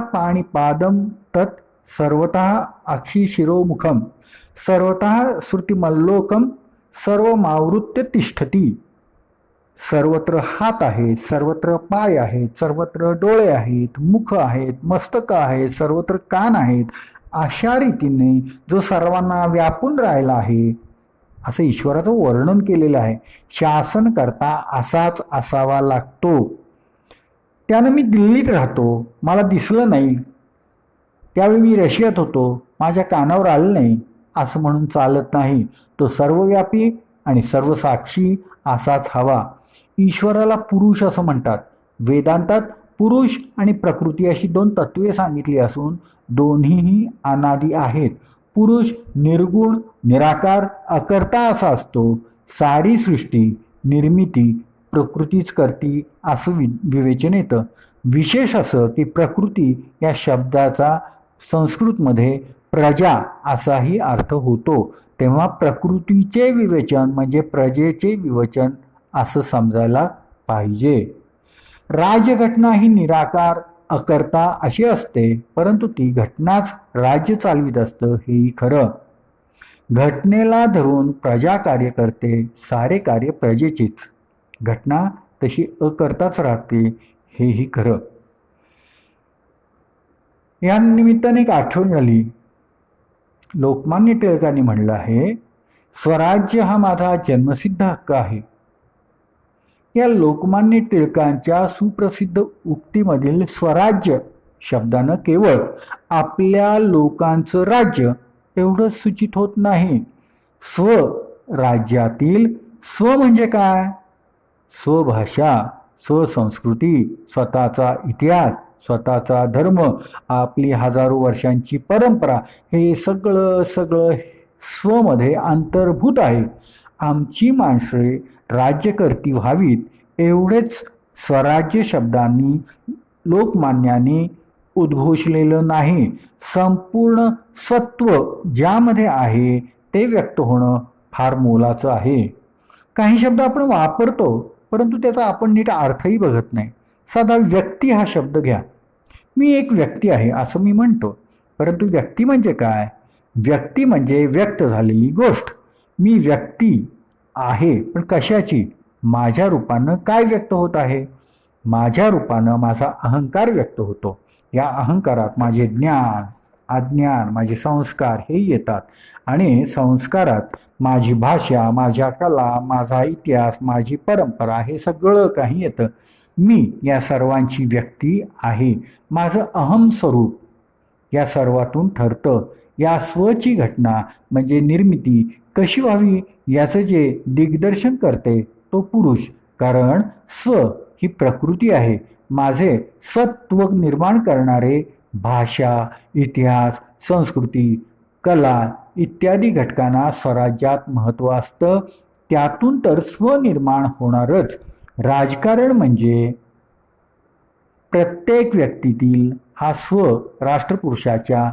Speaker 1: पाणिपादम तत् सर्वतः अक्षिशिरोमुखम सर्वतः श्रुतिमल्लोकम सर्वमावृत्य तिष्ठती. सर्वत्र हात आहेत, सर्वत्र पाय आहेत, सर्वत्र डोळे आहेत, मुख आहेत, मस्तक आहेत, सर्वत्र कान आहेत. अशा रीतीने जो सर्वांना व्यापून राहिला आहे असं ईश्वराचं वर्णन केलेलं आहे. शासन करता असाच असावा लागतो. त्यानं मी दिल्लीत राहतो, मला दिसलं नाही, त्यावेळी मी रशियात होतो, माझ्या कानावर आलं नाही असं म्हणून चालत नाही. तो सर्वव्यापी आणि सर्वसाक्षी असाच हवा. ईश्वराला पुरुष असं म्हणतात. वेदांतात पुरुष आणि प्रकृती अशी 2 तत्वे सांगितली असून दोन्हीही अनादी आहेत. पुरुष निर्गुण, निराकार, अकर्ता असा असतो. सारी सृष्टी निर्मिती प्रकृतीच करती असं विवेचन येतं. विशेष असं की प्रकृती या शब्दाचा संस्कृतमध्ये प्रजा असाही अर्थ होतो. तेव्हा प्रकृतीचे विवेचन म्हणजे प्रजेचे विवेचन असं समजायला पाहिजे. राज्यघटना ही निराकार अकर्ता अशी असते, परंतु ती घटनाच राज्य चालवित असतं हेही खरं. घटनेला धरून प्रजा कार्य करते, सारे कार्य प्रजेचीच. घटना तशी अकर्ताच राहते हेही खरं. या निमित्ताने एक आठवण झाली. लोकमान्य टिळकांनी म्हणलं आहे, स्वराज्य हा माझा जन्मसिद्ध हक्क आहे. या लोकमान्य टिळकांच्या सुप्रसिद्ध उक्तीमधील स्वराज्य शब्दानं केवळ आपल्या लोकांचं राज्य एवढंच सूचित होत नाही. स्वराज्यातील स्व म्हणजे काय? स्वभाषा, स्वसंस्कृती, स्वतःचा इतिहास, स्वतःचा धर्म, आपली हजारो वर्षांची परंपरा, हे सगळं स्वमध्ये अंतर्भूत आहे. आमची माणसे राज्यकर्ती व्हावीत एवढेच स्वराज्य शब्दांनी लोकमान्यांनी उद्घोषलेलं नाही. संपूर्ण सत्व ज्यामध्ये आहे ते व्यक्त होणं फार मोलाचं आहे. काही शब्द आपण वापरतो, परंतु त्याचा आपण नीट अर्थही बघत नाही. साधा व्यक्ती हा शब्द घ्या. मी एक व्यक्ती आहे असं मी म्हणतो, परंतु व्यक्ती म्हणजे काय? व्यक्ती म्हणजे व्यक्त झालेली गोष्ट. मी व्यक्ती आहे, पण कशाची? माझ्या रूपानं काय व्यक्त होत आहे? माझ्या रूपानं माझा अहंकार व्यक्त होतो. या अहंकारात माझे ज्ञान, अज्ञान, माझे संस्कार हे येतात आणि संस्कारात माझी भाषा, माझ्या कला, माझा इतिहास, माझी परंपरा हे सगळं काही येतं. मी या सर्वांची व्यक्ती आहे. माझं अहम स्वरूप या सर्वातून ठरतं. या स्वची घटना म्हणजे निर्मिती कशी व्हावी याचं जे दिग्दर्शन करते तो पुरुष, कारण स्व ही प्रकृती आहे. माझे सत्व निर्माण करणारे भाषा, इतिहास, संस्कृती, कला इत्यादी घटकांना स्वराज्यात महत्त्व असतं. त्यातून तर स्वनिर्माण होणारच. राजकारण म्हणजे प्रत्येक व्यक्तीतील हा स्व राष्ट्रपुरुषाच्या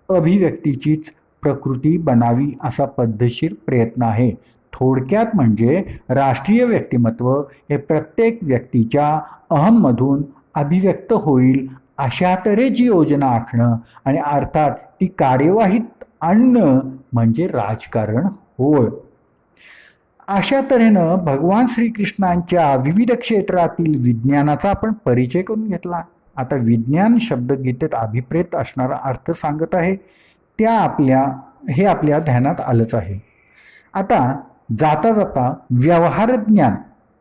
Speaker 1: अभिव्यक्तीचीच प्रकृती बनावी असा पद्धतशीर प्रयत्न आहे. थोडक्यात म्हणजे राष्ट्रीय व्यक्तिमत्व हे प्रत्येक व्यक्तीच्या अहममधून अभिव्यक्त होईल अशा तऱ्हेची योजना आखणं आणि अर्थात ती कार्यवाहीत आणणं म्हणजे राजकारण होय. अशा तऱ्हेनं भगवान श्रीकृष्णांच्या विविध क्षेत्रातील विज्ञानाचा आपण परिचय करून घेतला. आता विज्ञान शब्द गीतेत अभिप्रेत असणारा अर्थ सांगत आहे, हे आपल्या ध्यानात आलंच आहे. आता जाता जाता व्यवहार ज्ञान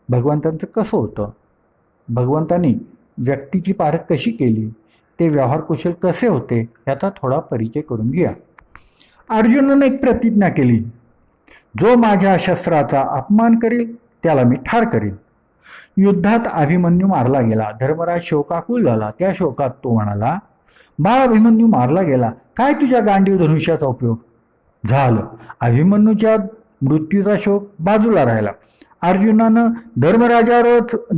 Speaker 1: भगवंतांचं कसं होतं, भगवंतांनी व्यक्तीची पारख कशी केली, ते व्यवहार कुशल कसे होते याचा थोडा परिचय करून घ्या. अर्जुनाने एक प्रतिज्ञा केली, जो माझ्या शस्त्राचा अपमान करेल त्याला मी ठार करेन. युद्धात अभिमन्यू मारला गेला. धर्मराज शोकाकुल झाला. त्या शोकात तो म्हणाला, बाळ अभिमन्यू मारला गेला, काय तुझ्या गांडीव धनुष्याचा उपयोग? झालं. अभिमन्यूच्या मृत्यूचा शोक बाजूला राहिला. अर्जुनानं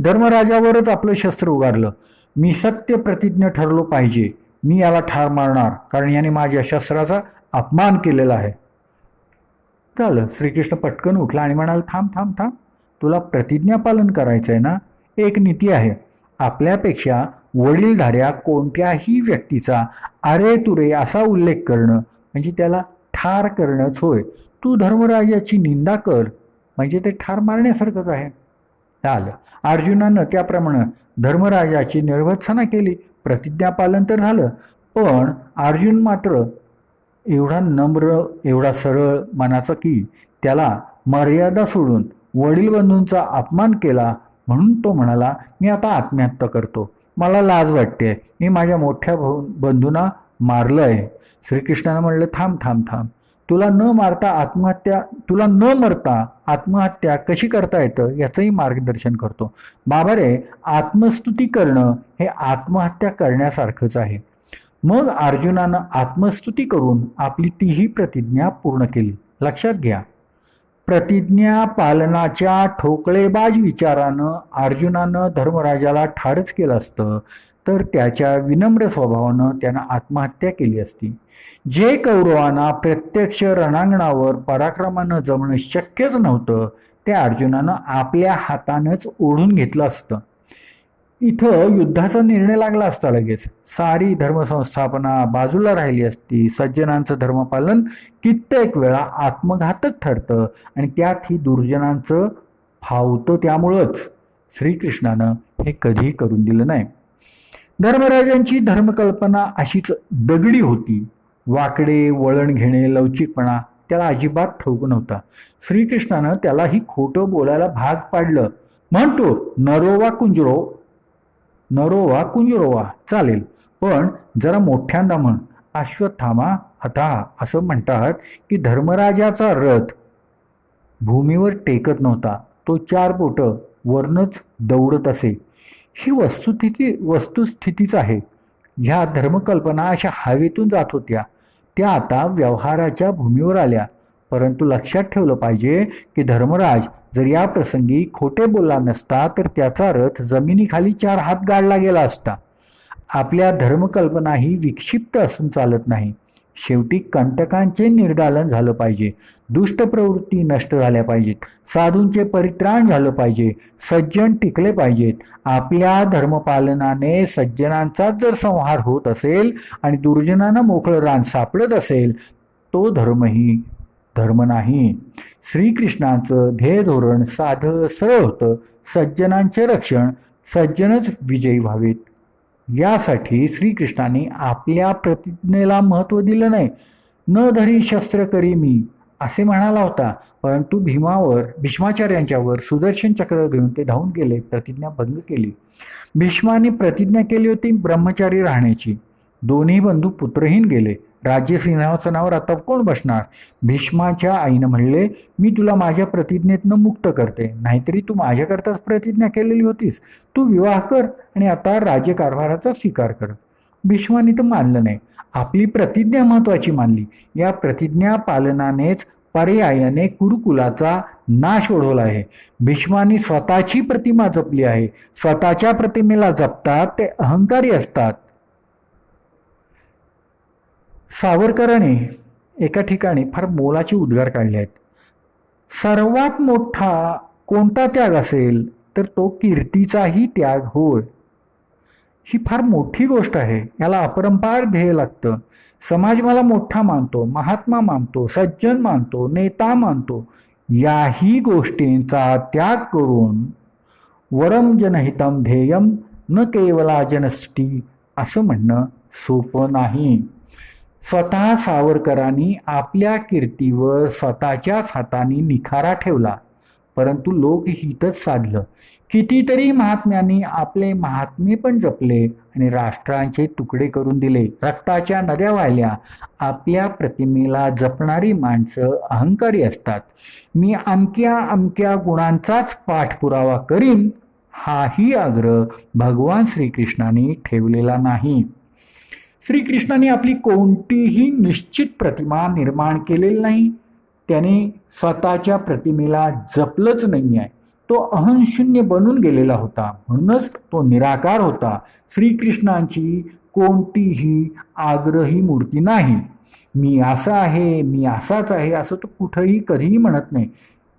Speaker 1: धर्मराजावरच आपलं शस्त्र उगारलं. मी सत्य प्रतिज्ञ ठरलो पाहिजे. मी याला ठार मारणार, कारण याने माझ्या शस्त्राचा अपमान केलेला आहे. झालं. श्रीकृष्ण पटकन उठला आणि म्हणाल, थांब थांब थांब, तुला प्रतिज्ञा पालन करायचं आहे ना. एक नीती आहे, आपल्यापेक्षा वडीलधाऱ्या कोणत्याही व्यक्तीचा अरे तुरे असा उल्लेख करणं म्हणजे त्याला ठार करणंच होय. तू धर्मराजाची निंदा कर म्हणजे ते ठार मारण्यासारखंच आहे. झालं. अर्जुनानं त्याप्रमाणे धर्मराजाची निर्वत्सना केली. प्रतिज्ञा पालन तर झालं, पण अर्जुन मात्र एवढा नम्र, एवढा सरळ मनाचा की त्याला मर्यादा सोडून वडील बंधूंचा अपमान केला. म्हणून तो म्हणाला, मी आता आत्महत्या करतो, मला लाज वाटते, मी माझ्या मोठ्या बंधूंना मारलं आहे. श्रीकृष्णानं म्हणलं, थांब थांब थांब, तुला न मरता आत्महत्या कशी करता येतं याचंही मार्गदर्शन करतो. बाबा रे, आत्मस्तुती करणं हे आत्महत्या करण्यासारखंच आहे. मग अर्जुनानं आत्मस्तुती करून आपली तीही प्रतिज्ञा पूर्ण केली. लक्षात घ्या, प्रतिज्ञा पालनाच्या ठोकळेबाज विचारानं अर्जुनानं धर्मराजाला ठारच केलं असतं, तर त्याच्या विनम्र स्वभावानं त्यानं आत्महत्या केली असती. जे कौरवांना प्रत्यक्ष रणांगणावर पराक्रमानं जमणं शक्यच नव्हतं ते अर्जुनानं आपल्या हातानंच ओढून घेतलं असतं. इथं युद्धाचा निर्णय लागला असता लगेच. सारी धर्मसंस्थापना बाजूला राहिली असती. सज्जनांचं धर्मपालन कित्येक वेळा आत्मघातक ठरतं आणि त्यात ही दुर्जनांचं फावतं. त्यामुळंच श्रीकृष्णानं हे कधी करून दिलं नाही. धर्मराजांची धर्मकल्पना अशीच दगडी होती. वाकडे वळण घेणे, लवचिकपणा त्याला अजिबात ठाऊक नव्हता. श्रीकृष्णानं त्यालाही खोटं बोलायला भाग पाडलं. म्हणतो नरोवा कुंजरोवा चालेल, पण जरा मोठ्यांदा म्हण. अश्वत्थामा हता असं म्हणतात की धर्मराजाचा रथ भूमीवर टेकत नव्हता, तो 4 बोटं वरनच दौडत असे. ही वस्तुस्थितीच आहे. ह्या धर्मकल्पना अशा हवेतून जात होत्या, त्या आता व्यवहाराच्या भूमीवर आल्या. परंतु लक्षात ठेवलं पाहिजे की धर्मराज जर या प्रसंगी खोटे बोलला नसता तर त्याचा रथ जमिनीखाली 4 हात गाडला गेला असता. आपल्या धर्मकल्पनाही विक्षिप्त असून चालत नाही. शेवटी कंटकांचे निर्दालन झालं पाहिजे, दुष्ट प्रवृत्ती नष्ट झाल्या पाहिजेत, साधूंचे परित्राण झालं पाहिजे, सज्जन टिकले पाहिजेत. आपल्या धर्मपालनाने सज्जनांचाच जर संहार होत असेल आणि दुर्जनांना मोकळं रान सापडत असेल, तो धर्म नाही. श्रीकृष्णाचं ध्येय धोरण साधं सरळ होतं. सज्जनांचे रक्षण, सज्जनच विजयी व्हावेत. यासाठी श्रीकृष्णाने आपल्या प्रतिज्ञेला महत्त्व दिलं नाही. न धरी शस्त्र करी मी असे म्हणाला होता, परंतु भीष्माचार्यांच्यावर सुदर्शन चक्र घेऊन ते धावून गेले, प्रतिज्ञा भंग केली. भीष्माने प्रतिज्ञा केली होती ब्रह्मचारी राहण्याची. दोन्ही बंधू पुत्रहीन गेले. राज्य सिंहासनावर आता कोण बसणार? भीष्माच्या आईनं म्हणले, मी तुला माझ्या प्रतिज्ञेतनं मुक्त करते, नाहीतरी तू माझ्याकरताच प्रतिज्ञा केलेली होतीस. तू विवाह कर आणि आता राज्यकारभाराचा स्वीकार कर. भीष्माने तर मानलं नाही, आपली प्रतिज्ञा महत्वाची मानली. या प्रतिज्ञा पालनानेच पर्यायाने कुरुकुलाचा नाश ओढवला आहे. भीष्मानी स्वतःची प्रतिमा जपली आहे. स्वतःच्या प्रतिमेला जपतात ते अहंकारी असतात. सावरकरांनी एका ठिकाणी फार मोलाचे उद्गार काढले आहेत. सर्वात मोठा कोणता त्याग असेल तर तो कीर्तीचाही त्याग होय. ही फार मोठी गोष्ट आहे. याला अपरंपार ध्येय लागतं. समाज मला मोठा मानतो, महात्मा मानतो, सज्जन मानतो, नेता मानतो. याही गोष्टींचा त्याग करून वरम जनहितम ध्येयम न केवला जनष्टी असं म्हणणं सोपं नाही. स्वतः सावरकरांनी आपल्या कीर्तीवर स्वतःच्याच हाताने निखारा ठेवला, परंतु लोकहितच साधलं. कितीतरी महात्म्यांनी आपले महात्मे पण जपले आणि राष्ट्रांचे तुकडे करून दिले, रक्ताच्या नद्या वाहिल्या. आपल्या प्रतिमेला जपणारी माणसं अहंकारी असतात. मी अमक्या अमक्या गुणांचाच पाठपुरावा करीन हाही आग्रह भगवान श्रीकृष्णाने ठेवलेला नाही. श्रीकृष्णाने आपली कोणतीही निश्चित प्रतिमा निर्माण केलेली नाही. त्याने स्वतःच्या प्रतिमेला जपलंच नाही आहे. तो अहंशून्य बनून गेलेला होता, म्हणूनच तो निराकार होता. श्रीकृष्णांची कोणतीही आग्रही मूर्ती नाही. मी असा आहे, मी असाच आहे असं तो कुठंही कधीही म्हणत नाही.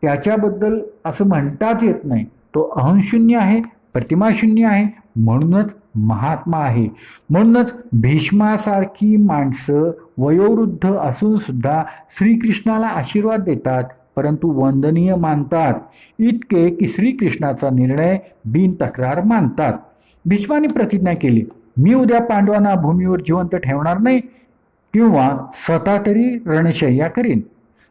Speaker 1: त्याच्याबद्दल असं म्हणताच येत नाही. तो अहंशून्य आहे, प्रतिमाशून्य आहे, म्हणूनच महात्मा आहे. म्हणूनच भीष्मासारखी माणसं वयोवृद्ध असून सुद्धा श्रीकृष्णाला आशीर्वाद देतात, परंतु वंदनीय मानतात. इतके की श्रीकृष्णाचा निर्णय बिनतक्रार मानतात. भीष्माने प्रतिज्ञा केली, मी उद्या पांडवांना भूमीवर जिवंत ठेवणार नाही किंवा स्वतः तरी रणशय्या करीन.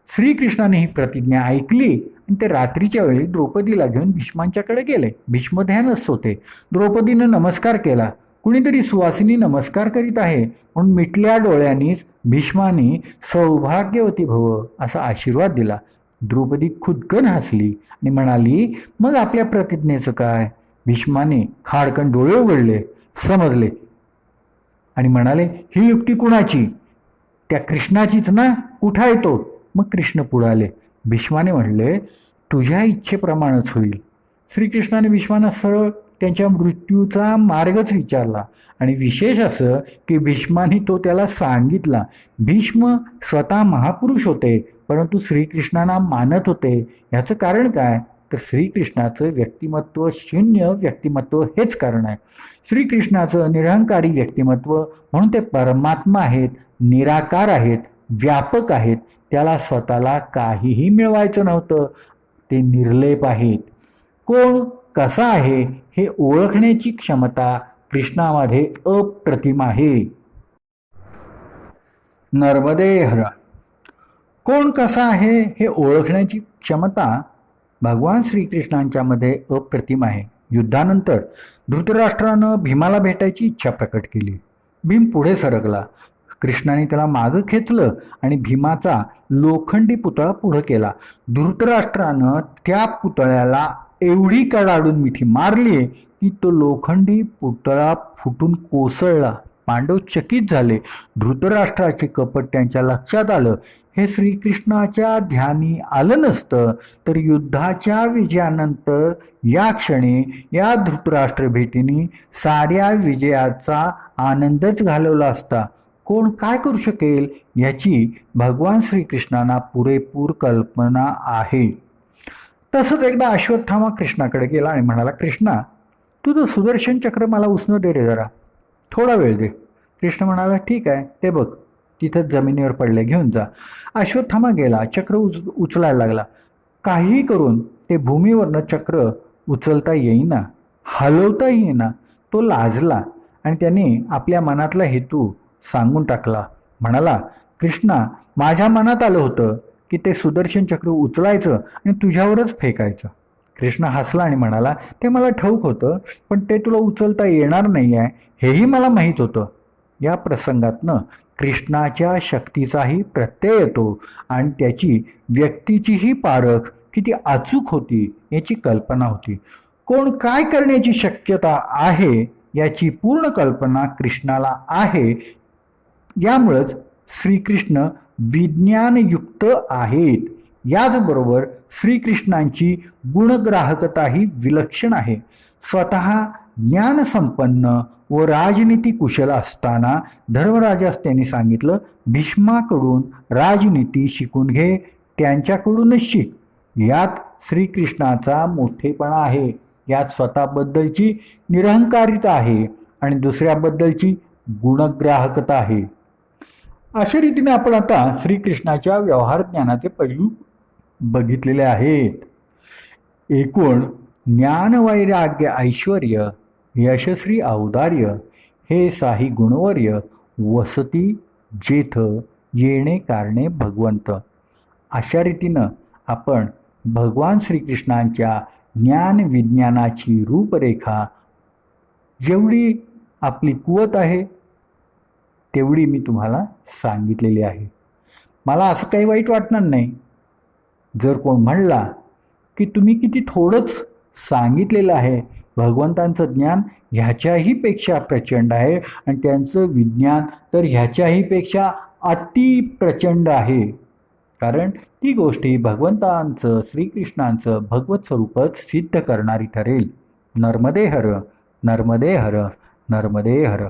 Speaker 1: श्रीकृष्णाने ही प्रतिज्ञा ऐकली आणि ते रात्रीच्या वेळी द्रौपदीला घेऊन भीष्मांच्याकडे गेले. भीष्म ध्यानस्थ होते. द्रौपदीनं नमस्कार केला. कुणीतरी सुवासिनी नमस्कार करीत आहे म्हणून मिटल्या डोळ्यांनीच भीष्माने सौभाग्यवती भव असा आशीर्वाद दिला. द्रौपदी खुदकन हसली आणि म्हणाली, मग आपल्या प्रतिज्ञेचं काय? भीष्माने खाडकन डोळे उघडले, समजले आणि म्हणाले, ही युक्ती कुणाची? त्या कृष्णाचीच ना, कुठं आहे तो? मग कृष्ण पुढे आले. भीष्माने म्हणले, तुझ्या इच्छेप्रमाणेच होईल. श्रीकृष्णाने भीष्मांना सरळ त्यांच्या मृत्यूचा मार्गच विचारला. आणि विशेष असं की भीष्माने तो त्याला सांगितला. भीष्म स्वतः महापुरुष होते, परंतु श्रीकृष्णांना मानत होते. याचं कारण काय? तर श्रीकृष्णाचं व्यक्तिमत्व शून्य व्यक्तिमत्व हेच कारण आहे. श्रीकृष्णाचं निरहंकारी व्यक्तिमत्व म्हणून ते परमात्मा आहेत, निराकार आहेत, व्यापक आहेत. त्याला स्वतःला काहीही मिळवायचं नव्हतं. ते निर्लेप आहेत. कोण कसा आहे हे ओळखण्याची क्षमता कृष्णामध्ये अप्रतिम आहे. नर्मदे हर. कोण कसा आहे हे ओळखण्याची क्षमता भगवान श्रीकृष्णांच्यामध्ये अप्रतिम आहे. युद्धानंतर धृतराष्ट्रानं भीमाला भेटायची इच्छा प्रकट केली. भीम पुढे सरकला. कृष्णाने त्याला मागं खेचलं आणि भीमाचा लोखंडी पुतळा पुढं केला. धृतराष्ट्रानं त्या पुतळ्याला एवढी कडाडून मिठी मारली की तो लोखंडी पुतळा फुटून कोसळला. पांडव चकित झाले. धृतराष्ट्राचे कपट त्यांच्या लक्षात आलं. हे श्रीकृष्णाच्या ध्यानी आलं नसतं तर युद्धाच्या विजयानंतर या क्षणी या धृतराष्ट्र भेटीने साऱ्या विजयाचा आनंदच घालवला असता. कोण काय करू शकेल याची भगवान श्रीकृष्णांना पुरेपूर कल्पना आहे. तसंच एकदा अश्वत्थामा कृष्णाकडे गेला आणि म्हणाला, कृष्णा, तुझं सुदर्शन चक्र मला उसनं दे रे जरा, थोडा वेळ दे. कृष्ण म्हणाला, ठीक आहे, ते बघ तिथंच जमिनीवर पडले, घेऊन जा. अश्वत्थामा गेला. चक्र उचलायला लागला. काहीही करून ते भूमीवरनं चक्र उचलता येईना, हलवता येईना. तो लाजला आणि त्याने आपल्या मनातला हेतू सांगून टाकला. म्हणाला, कृष्णा, माझ्या मनात आलं होतं की ते सुदर्शन चक्र उचलायचं आणि तुझ्यावरच फेकायचं. कृष्ण हसला आणि म्हणाला, ते मला ठाऊक होतं, पण ते तुला उचलता येणार नाही आहे हेही मला माहीत होतं. या प्रसंगातनं कृष्णाच्या शक्तीचाही प्रत्यय येतो आणि त्याची व्यक्तीचीही पारख किती अचूक होती याची कल्पना होती. कोण काय करण्याची शक्यता आहे याची पूर्ण कल्पना कृष्णाला आहे. यामुळंच श्रीकृष्ण विज्ञानयुक्त आहेत. याचबरोबर श्रीकृष्णांची गुणग्राहकताही विलक्षण आहे. स्वतः ज्ञानसंपन्न व राजनीती कुशल असताना धर्मराजास त्यांनी सांगितलं, भीष्माकडून राजनीती शिकून घे, त्यांच्याकडूनच शिक. यात श्रीकृष्णाचा मोठेपणा आहे. यात स्वतःबद्दलची निरहंकारिता आहे आणि दुसऱ्याबद्दलची गुणग्राहकता आहे. अशा रीतीने आपण आता श्रीकृष्णाच्या व्यवहार ज्ञानाचे पैलू बघितलेले आहेत. एकूण ज्ञानवैराग्य ऐश्वर्य यशस्वी औदार्य हे साही गुणवर्य वसती जेथ येणे कारणे भगवंत. अशा रीतीनं आपण भगवान श्रीकृष्णांच्या ज्ञान विज्ञानाची रूपरेखा जेवढी आपली कुवत आहे तेवढी मी तुम्हाला सांगितलेली आहे. मला असं काही वाईट वाटणार नाही जर कोण म्हणला की तुम्ही किती थोडंच सांगितलेलं आहे. भगवंतांचं ज्ञान ह्याच्याही पेक्षा प्रचंड आहे आणि त्यांचं विज्ञान तर ह्याच्याही पेक्षा अति प्रचंड आहे. कारण ती गोष्ट ही भगवंतांचं श्रीकृष्णांचं भगवत स्वरूपच सिद्ध करणारी ठरेल. नर्मदे हर, नर्मदे हर, नर्मदे हर.